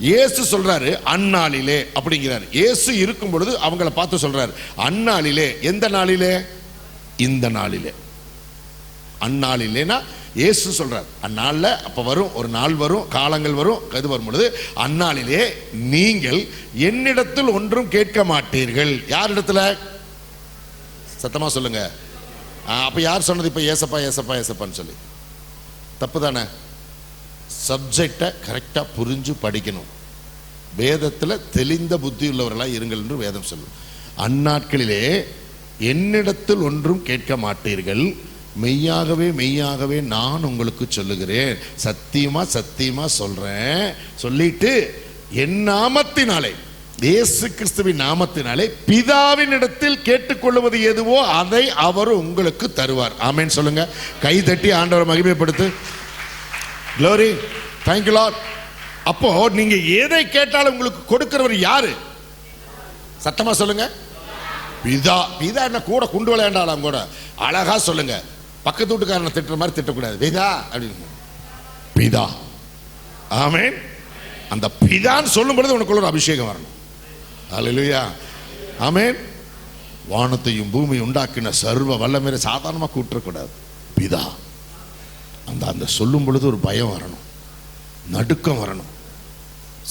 இயேசு சொல்றாரு அந்நாளிலே அப்படிங்கிறார். இயேசு இருக்கும் பொழுது அவங்கள பார்த்து சொல்றாரு அந்நாளிலே. எந்த நாளிலே? இந்த நாளிலே. அந்நாளிலேனா இயேசு சொல்றார் அந்நாள்ல, அப்ப வரும் ஒரு நாள் வரும், காலங்கள் வரும். அது வரும் பொழுது அந்நாளிலே நீங்கள் என்னிடத்தில் ஒன்றும் கேட்க மாட்டீர்கள். யார் இடத்துல? சத்தமா சொல்லுங்க. அப்ப யார் சொன்னது? இப்ப ஏசப்பான்னு சொல்லி தப்பு தானே? சப்ஜெக்டை கரெக்டா புரிஞ்சு படிக்கணும். வேதத்துல தெளிந்த புத்தி உள்ளவர்களாக இருங்கள் என்று வேதம் சொல்லும். அந்நாட்களிலே என்னிடத்தில் ஒன்றும் கேட்க மாட்டீர்கள், மெய்யாகவே நான் உங்களுக்கு சொல்லுகிறேன். சத்தியமா சொல்றேன். சொல்லிட்டு என் நாமத்தினாலே, இயேசு கிறிஸ்துவின் நாமத்தினாலே பிதாவின் இடத்தில் கேட்டுக்கொள்வது எதுவோ அதை அவர் உங்களுக்கு தருவார். ஆமென் சொல்லுங்க. கை தட்டி ஆண்டவரை மகிமைப்படுத்து. Glory. Thank you Lord. அப்போ நீங்க எதை கேட்டாலும் உங்களுக்கு கொடுக்கிறவர் யாரு? சத்தமா சொல்லுங்க. பிதா. என்ன கூட குண்டு விளையாண்டாலும் கூட அழகா சொல்லுங்க. பக்கத்து வீட்டுக்காரனை திட்டுற மாதிரி திட்டக்கூடாது. பிதா அப்படின்னு. பிதா. ஆமென். அந்த பிதான்னு சொல்லும் பொழுது உனக்குள்ள ஒரு அபிஷேகம் வரணும். ஹல்லேலூயா. ஆமென். வானத்தையும் பூமியை உண்டாக்கின சர்வ வல்லமையை சாதாரணமாக கூட்டக்கூடாது. பிதா. அந்த சொல்லும் பொழுது ஒரு பயம் வரணும், நடுக்கம் வரணும்.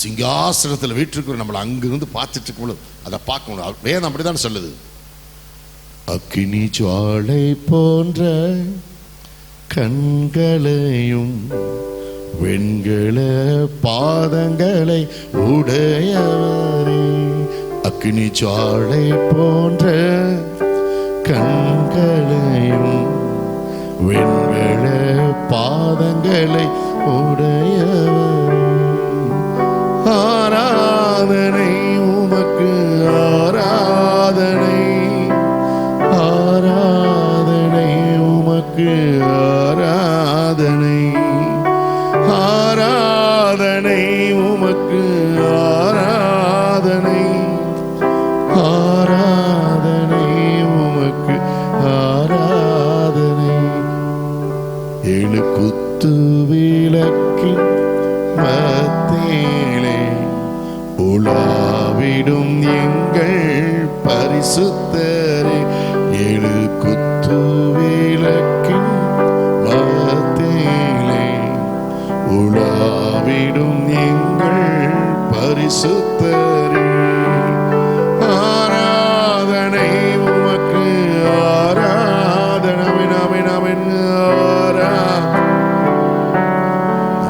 சிங்காசனத்தில் வீட்டிற்கு நம்மளை அங்கிருந்து பார்த்துட்டு இருக்கும் பொழுது அதை பார்க்கணும். வேதம் அப்படிதான் சொல்லுது. அக்கினி ஜுவாலை போன்ற கண்களையும் வெண்கல பாதங்களை உடையவரே. அக்கினி ஜுவாலை போன்ற கண்களையும் வெண்கல பாதங்களை உடையவரே. ஆராதனை உமக்கு, ஆராதனை உமக்கு, ஆராதனை உமக்கு, ஆராதனை உமக்கு, ஆராதனை. 7 குத்து விளக்கின் மத்தியிலே உலாவிடும் எங்கள் பரிசுத்தரே. 7 குத்து விளக்கின் மத்தியிலே உலாவிடும் எங்கள் பரிசுத்தரே. ஆராதனை உமக்கு, ஆராதனை.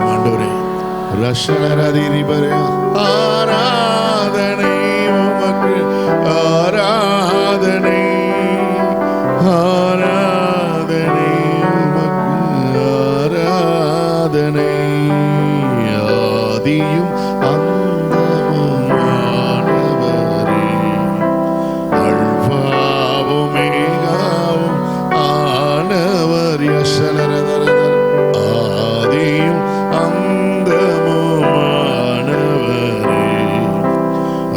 ஆண்டவரே ரஷனரதிரிபரே, ஆராதனை உமக்கு, ஆதியும் அந்தமுமானவரே, அல்பாவும் மேகாவும் ஆனவர். ஆதியும் அந்தமுமானவரே,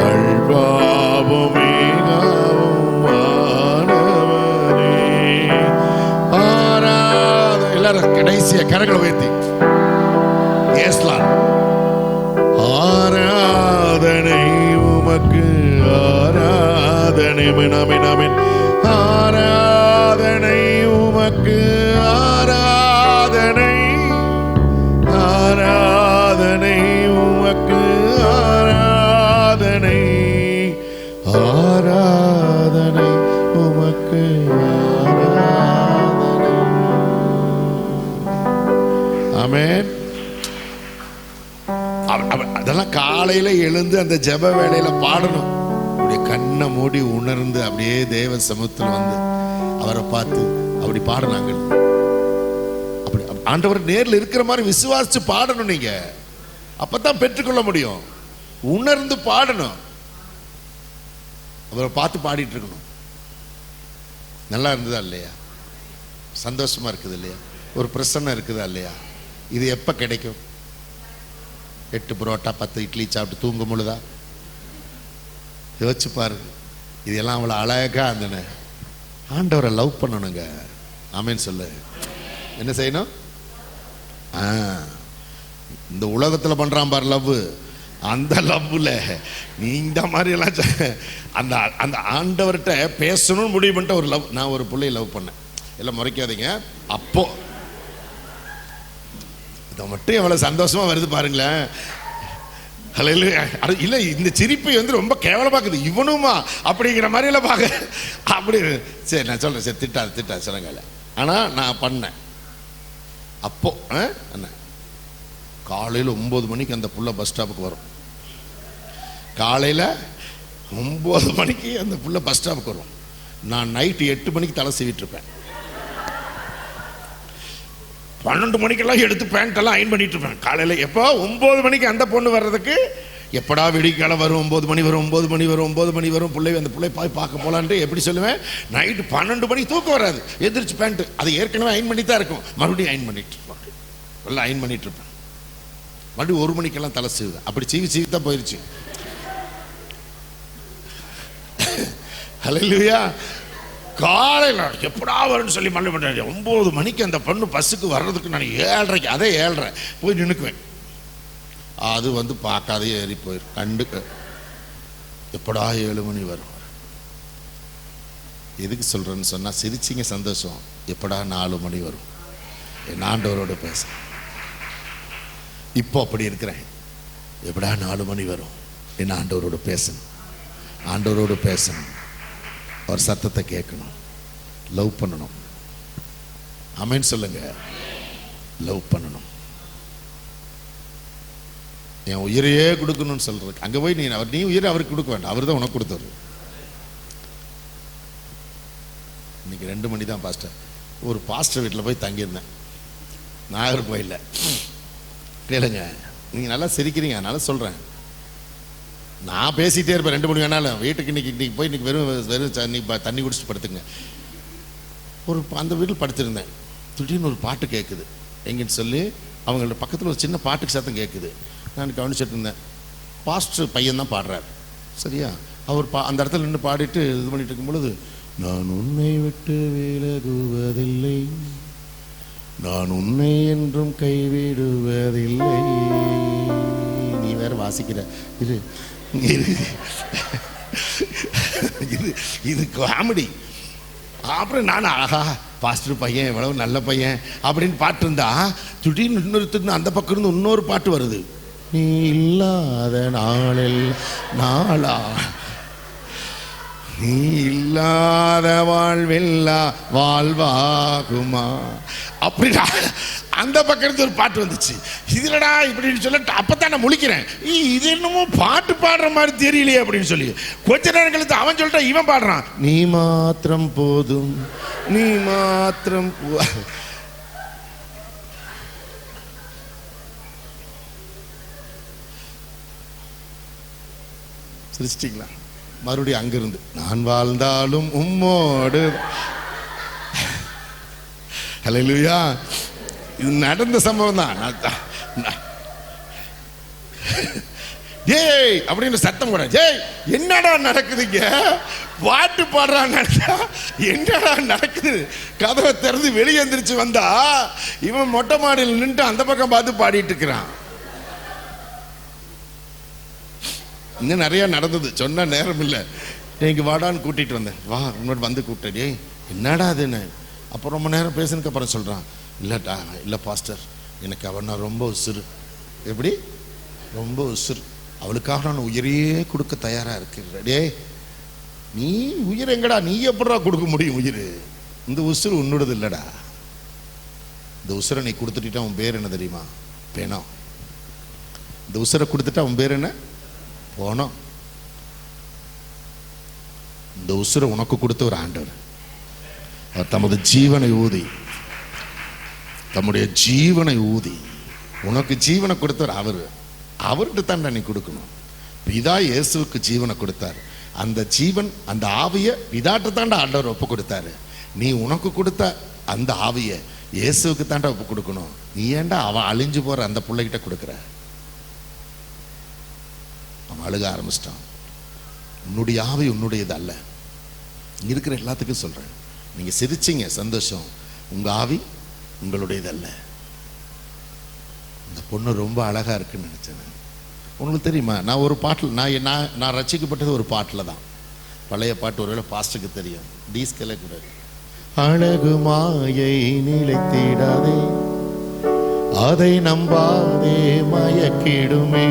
அல்பாவும் மேகாவும் ஆனவரே. எல்லாரும் கடைசிய கரங்களை உயர்த்தி ஆராதனை உமக்கு, ஆராதனை மினமினமின், ஆராதனை உமக்கு, ஆராதனை, ஆராதனை உமக்கு, ஆராதனை, ஆராதனை உமக்கு, ஆராதனை. ஆமென். அதெல்லாம் காலையில எழுந்து அந்த ஜெப வேளையில பாடணும். அப்படியே கண்ணை மூடி உணர்ந்து அப்படியே தேவ சமூகத்தில் வந்து அவரை பார்த்து அப்படி பாடினாங்க. அப்படி ஆண்டவர் நேரில் இருக்கிற மாதிரி விசுவாசிச்சு பாடணும். நீங்க அப்பதான் பெற்றுக்கொள்ள முடியும். உணர்ந்து பாடணும். அவரை பார்த்து பாடிட்டு இருக்கணும். நல்லா இருந்ததா இல்லையா? சந்தோஷமா இருக்குது இல்லையா? ஒரு பிரசன்னம் இருக்குதா இல்லையா? இது எப்ப கிடைக்கும்? 8 புரோட்டா 10 இட்லி சாப்பிட்டு தூங்கும் பொழுதா? யோசிச்சு பாரு. இதெல்லாம் அவ்வளோ அழகா அந்த ஆண்டவரை லவ் பண்ணணுங்க. ஆமேன்னு சொல்லு. என்ன செய்யணும்? இந்த உலகத்தில் பண்றான் பாரு லவ், அந்த லவ்ல நீ இந்த மாதிரி எல்லாம் அந்த அந்த ஆண்டவர்கிட்ட பேசணும்னு முடிவு பண்ணிட்ட ஒரு லவ். நான் ஒரு பிள்ளையை லவ் பண்ணேன். எல்லாம் முறைக்காதீங்க. அப்போ இதை மட்டும் எவ்வளவு சந்தோஷமா வருது பாருங்களேன். இல்ல இந்த சிரிப்பை வந்து ரொம்ப கேவலமாக்குது. இவனுமா அப்படிங்கிற மாதிரி எல்லாம் பாக்க அப்படி. சரி நான் சொல்றேன். சரி திட்டாது சொல்லுங்க. ஆனா நான் பண்ணேன். அப்போ என்ன, காலையில் 9 மணிக்கு அந்த புள்ள பஸ் ஸ்டாப்புக்கு வரும். காலையில் 9 மணிக்கு அந்த புள்ள பஸ் ஸ்டாப்புக்கு வரும். நான் நைட்டு 8 மணிக்கு தலை சீவிட்டு இருப்பேன். 12 மணிக்கெல்லாம் எடுத்து பேண்ட்டெல்லாம் அயன் பண்ணிட்டு இருப்பேன். காலையில் எப்போ 9 மணிக்கு அந்த பொண்ணு வர்றதுக்கு எப்படா விடிக்காலம் வரும், 9 மணி வரும், 9 மணி வரும், 9 மணி வரும், பிள்ளை அந்த பிள்ளை போய் பார்க்க போகலான்ட்டு எப்படி சொல்லுவேன். நைட்டு 12 மணிக்கு தூக்கம் வராது. எந்திரிச்சு பேண்ட்டு அது ஏற்கனவே அயன் பண்ணி தான் இருக்கும். மறுபடியும் அயன் பண்ணிட்டு இருப்பேன். எல்லாம் அயன் பண்ணிட்டு இருப்பேன். மறுபடியும் 1 மணிக்கெல்லாம் தலை சீவுவேன். அப்படி சீவி தான் போயிருச்சு. ஹல்லேலூயா. காலையில் எப்படா வரும்னு சொல்லி மண்ணு பண்ணுறேன். 9 மணிக்கு அந்த பொண்ணு பஸ்ஸுக்கு வர்றதுக்கு நான் 7:30 அதே 7:30 போய் நின்றுக்குவேன். அது வந்து பார்க்காதே ஏறி போயிடும். கண்டுக்க எப்படா 7 மணி வரும். எதுக்கு சொல்கிறேன்னு சொன்னால் சிரிச்சிங்க சந்தோஷம். எப்படா 4 மணி வரும் என் ஆண்டவரோட பேச. இப்போ அப்படி இருக்கிறேன். எப்படா 4 மணி வரும் என் ஆண்டவரோட பேசணும். ஆண்டவரோடு பேசணும். அவர் சத்தத்தை கேட்கணும். லவ் பண்ணணும். ஆமென் சொல்லுங்க. லவ் பண்ணணும். என் உயிரையே கொடுக்கணும்னு சொல்றதுக்கு அங்கே போய் நீ உயிரை அவருக்கு கொடுக்க வேண்டாம். அவர் தான் உனக்கு கொடுத்தவர். இன்னைக்கு 2 மணி தான் பாஸ்டர். ஒரு பாஸ்டர் வீட்டில் போய் தங்கியிருந்தேன் நாகர்கோயிலில். கேளுங்க, நீங்கள் நல்லா சிரிக்கிறீங்க அதனால சொல்கிறேன். நான் பேசிகிட்டே இருப்பேன் 2 மணி வேணாலும். வீட்டுக்கு இன்னைக்கு போய் இன்னைக்கு வெறும் தண்ணி குடிச்சிட்டு படுத்துங்க. அந்த வீட்டில் படுத்திருந்தேன். திடீர்னு ஒரு பாட்டு கேட்குது எங்கன்னு சொல்லி. அவங்களோட பக்கத்தில் ஒரு சின்ன பாட்டுக்கு சத்தம் கேட்குது. நான் கவனிச்சுட்டு இருந்தேன். பாஸ்டர் பையன் தான் பாடுறார். சரியா? அவர் அந்த இடத்துல நின்று பாடிட்டு இது பண்ணிட்டு இருக்கும் பொழுது, நான் உன்னை விட்டு விலகுவதில்லை, நான் உன்னை என்றும் கைவிடுவதில்லை. நீ வேற வாசிக்கிற இது இது காமெடி. அப்புறம் நான் ஆஹா பாஸ்டர் பையன் எவ்வளவு நல்ல பையன் அப்படின்னு பாட்டு இருந்தா, திடீர்னு இன்னொருத்தர் அந்த பக்கம் இருந்து இன்னொரு பாட்டு வருது. நீ இல்லாத நாளில் நாளா, நீ இல்லாத வாழ்வெல்லா வாழ்வாகுமா அப்படின்னா அந்த பக்கம் இருந்து ஒரு பாட்டு வந்துச்சு. இதுலடா இப்படின்னு சொல்லிட்டு அப்பதான் நான் முழிக்கிறேன். இது என்னமோ பாட்டு பாடுற மாதிரி தெரியலையே அப்படின்னு சொல்லி கொஞ்ச நேரம் கழித்து அவன் சொல்லிட்டா இவன் பாடுறான். நீ மாத்திரம் போதும், நீ மாத்திரம் சிரிச்சிட்டிங்களா? மறுபடியும் அங்கிருந்து நான் வாழ்ந்தாலும் உம்மோடு. ஹல்லேலூயா. இது நடந்த சம்பவம் தான். ஏய் அப்படின்னு சத்தம் கூட, ஏய் என்னடா நடக்குதுங்க, பாட்டு பாடுறான் நடந்தா என்னடா நடக்குது? கதவை திறந்து வெளியே எந்திரிச்சு வந்தா இவன் மொட்டை மாடியில் நின்று அந்த பக்கம் பார்த்து பாடிட்டு இருக்கிறான். இன்னும் நிறைய நடந்தது, சொன்ன நேரம் இல்லை. இன்னைக்கு வாடான்னு கூட்டிட்டு வந்தேன். வா உன்னோட வந்து கூப்பிட்டே, என்னடா அதுன்னு. அப்புறம் ரொம்ப நேரம் பேசுனதுக்கு அப்புறம் சொல்றான், இல்லட்டா இல்லை பாஸ்டர், எனக்கு அவனை ரொம்ப உசுறு. எப்படி? ரொம்ப உசுறு. அவளுக்காக நான் உயிரையே கொடுக்க தயாரா இருக்கிறேன். டே நீ உயிர் எங்கடா, நீ எப்படா கொடுக்க முடியும் உயிர்? இந்த உசுறு உன்னோடது இல்லடா. இந்த உசுரை நீ கொடுத்துட்டா உன் பேர் என்ன தெரியுமா? பேணம். இந்த உசுரை கொடுத்துட்டா உன் பேர் என்ன? போனோம். இந்த உசுரை உனக்கு கொடுத்த ஒரு ஆண்டவர், அவர் தமது ஜீவனை ஊதி, தம்முடைய ஜீவனை ஊதி உனக்கு ஜீவனை கொடுத்தவர் அவர். அவர்கிட்ட தான் நீ கொடுக்கணும். பிதா இயேசுவுக்கு ஜீவனை கொடுத்தார். அந்த ஜீவன், அந்த ஆவியை பிதாட்ட தாண்டா ஆண்டவர் ஒப்பு கொடுத்தாரு. நீ உனக்கு கொடுத்த அந்த ஆவியை இயேசுவுக்கு தாண்டா ஒப்பு கொடுக்கணும். நீ ஏண்டா அவன் அழிஞ்சு போற அந்த பிள்ளைகிட்ட கொடுக்குற? அவன் அழுக ஆரம்பிச்சிட்டான். உன்னுடைய ஆவி உன்னுடையது அல்ல. இருக்கிற எல்லாத்துக்கும் சொல்றேன், நீங்க சிரிச்சிங்க சந்தோஷம், உங்க ஆவி உங்களுடையது அல்ல. இந்த பொண்ணு ரொம்ப அழகா இருக்குன்னு நினைச்சேன். உங்களுக்கு தெரியுமா, நான் ஒரு பாட்டில் நான் ரசிக்கப்பட்டது ஒரு பாட்டில் தான். பழைய பாட்டு, ஒருவேளை பாஸ்டருக்கு தெரியும். டீஸ்கலே கூட, அழகு மாயை நிலைத்திடாதே, அதை நம்பாதே மயக்கிடுமே.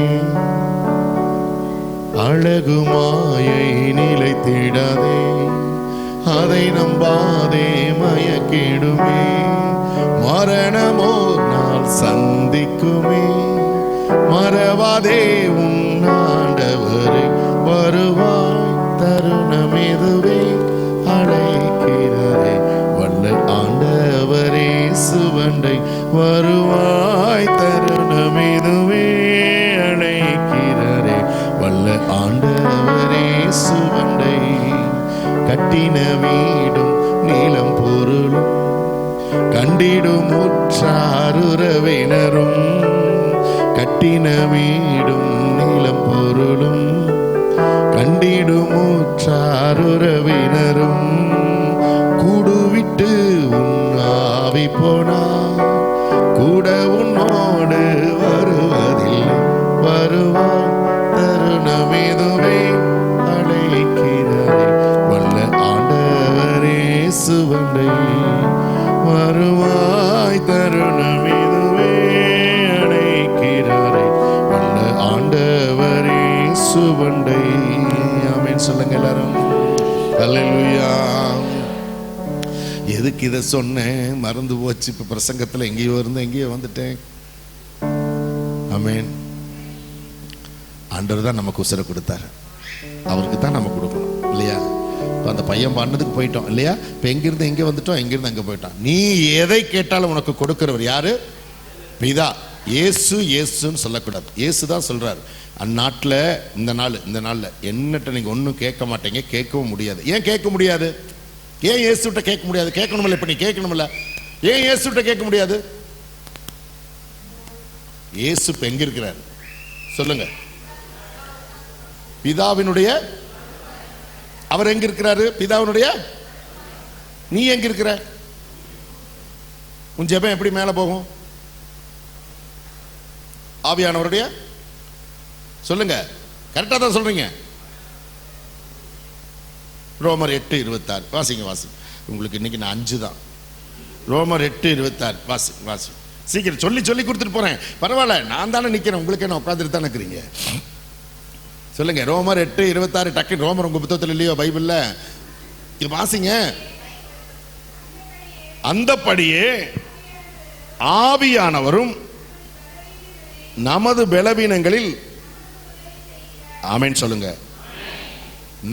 அழகு மாயை நிலைத்திடாதே, அதை நம்பாதே மயக்கிடுமே. மரணமோ நாள் சந்திக்குமே, மறவாதே உன் ஆண்டவரை வருவாய். தருணமெதுவே அழைக்கிறதே, வல்ல ஆண்டவரே சுவண்டை வருவாய். தருணமெதுவே அழைக்கிறதே, வல்ல ஆண்டவரே சுவண்டை. கட்டின வீடும் நீளம் பொருளும் கண்டிடும் உற்றாருறவினரும், கட்டின வீடும் நீளம் பொருளும் கண்டிடும் உற்றாருறவினரும், கூடுவிட்டு உன் ஆவி போனா கூட உன்னோடு வருவதில்லை. வருவாய். தருணமெதுவே அழைக்கிறாரே, வல்ல ஆண்டவரே சுவண்டை வருவாய். தருணமெதுவே அழைக்கிறாரே, வல்ல ஆண்டவரே சுவண்டை. ஆமென் சொல்லுங்க எல்லாரும். ஹல்லேலூயா. எதுக்கு இதை சொன்னேன் மறந்து போச்சு. இப்ப பிரசங்கத்துல எங்கேயோ இருந்து எங்கேயோ வந்துட்டேன். ஆமென். ஆண்டவர் தான் நமக்கு உசுரை கொடுத்தாரு, அவருக்கு தான் நம்ம கொடுக்கணும் இல்லையா? இப்போ அந்த பையன் பண்ணதுக்கு போயிட்டோம் இல்லையா? இப்போ எங்கிருந்து எங்கே வந்துட்டோம், எங்கிருந்து அங்கே போயிட்டோம். நீ எதை கேட்டாலும் உனக்கு கொடுக்கிறவர் யாரு? பிதா. இயேசு இயேசுன்னு சொல்லக்கூடாது, இயேசு தான் சொல்றாரு. அந்நாட்டில் இந்த நாளில் என்னட்ட நீங்கள் ஒன்றும் கேட்க மாட்டீங்க, கேட்கவும் முடியாது. ஏன் கேட்க முடியாது? ஏன் இயேசுகிட்ட கேட்க முடியாது? கேட்கணுமில்ல, இப்போ நீ கேட்கணுமில்ல. ஏன் இயேசுகிட்ட கேட்க முடியாது? இயேசு இப்போ எங்க இருக்கிறார் சொல்லுங்க? பிதாவினுடைய, அவர் எங்க இருக்கிறாரு? பிதாவினுடைய. நீ எங்க இருக்கிற? உன் ஜெபம் எப்படி மேல போகும்? ஆவியானவருடைய. சொல்லுங்க, கரெக்டா தான் சொல்றீங்க. ரோமர் 8:26 வாசிங்க. உங்களுக்கு இன்னைக்கு நான் 5 தான். ரோமர் 8:26 வாசி. சீக்கிரம் சொல்லி கொடுத்துட்டு போறேன். பரவாயில்ல, நான் தானே நிக்கிறேன், உங்களுக்கு என்ன உட்காந்துட்டு தானே இருக்கிறீங்க. சொல்லுங்க, ரோமர் 8:26. டக்கு ரோமர் உங்க புத்தகத்தில் இல்லையோ பைபிள்ல? இது வாசிங்க. அந்தபடியே ஆவியானவரும் நமது பலவீனங்களில், ஆமென் சொல்லுங்க,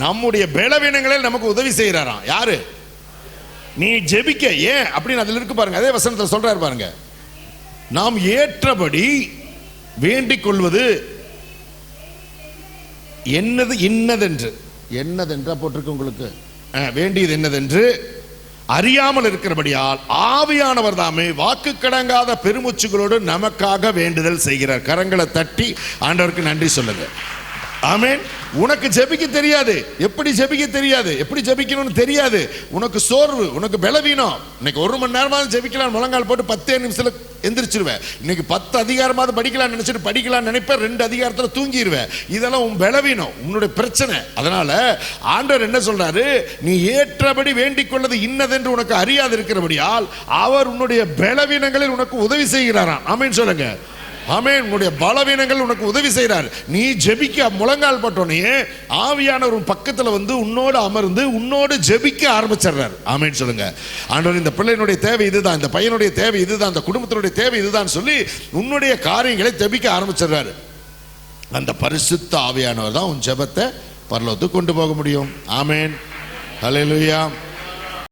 நம்முடைய பலவீனங்களில் நமக்கு உதவி செய்யறாராம். யாரு? நீ ஜெபிக்க. ஏன் அப்படின்னு அதுல இருக்கு பாருங்க, அதே வசனத்தில் சொல்றாரு பாருங்க. நாம் ஏற்றபடி வேண்டிக் கொள்வது என்னது இன்னதென்று, என்னதென்றா போட்டிருக்கு உங்களுக்கு, வேண்டியது என்னதென்று அறியாமல் இருக்கிறபடியால் ஆவியானவர் தாமே வாக்கு கடங்காத பெருமூச்சுகளோடு நமக்காக வேண்டுதல் செய்கிறார். கரங்களை தட்டி ஆண்டவருக்கு நன்றி சொல்லுங்க. ஆமென். உனக்கு ஜெபிக்க தெரியாது, எப்படி ஜெபிக்க தெரியாது, எப்படி ஜெபிக்கணும்னு தெரியாது, உனக்கு சோர்வு, உனக்கு பலவீனம். இன்னைக்கு 1 மணி நேரமாவது ஜெபிக்கலாம் முழங்கால் போட்டு 10 நிமிஷத்துல எந்திரிச்சிருவேன். இன்னைக்கு 10 அதிகாரமாவது படிக்கலாம் நினைச்சிட்டு படிக்கலாம் நினைப்பேன், 2 அதிகாரத்துல தூங்கிடுவேன். இதெல்லாம் உன் பலவீனம், உன்னுடைய பிரச்சனை. அதனால ஆண்டவர் என்ன சொல்றாரு, நீ ஏற்றபடி வேண்டிக் கொள்ளது இன்னதென்று உனக்கு அறியாது இருக்கிறபடியால் அவர் உன்னுடைய பலவீனங்களில் உனக்கு உதவி செய்கிறாராம். ஆமென் சொல்லுங்க. ஆமென். உன்னுடைய பலவீனங்கள் உனக்கு உதவி செய்கிறார். நீ ஜெபிக்க முழங்கால் போட்டோனே ஆவியானவர் உன் பக்கத்துல வந்து உன்னோடு அமர்ந்து உன்னோடு ஜெபிக்க ஆரம்பிச்சிடுறார். ஆமென் சொல்லுங்க. ஆண்டவர் இந்த பிள்ளையினுடைய தேவை இதுதான், இந்த பையனுடைய தேவை இதுதான், இந்த குடும்பத்தினுடைய தேவை இதுதான் சொல்லி உன்னுடைய காரியங்களை ஜெபிக்க ஆரம்பிச்சிடுறாரு. அந்த பரிசுத்த ஆவியானவர் தான் உன் ஜெபத்தை பரலோகத்துக்கு கொண்டு போக முடியும். ஆமென். ஹல்லேலூயா.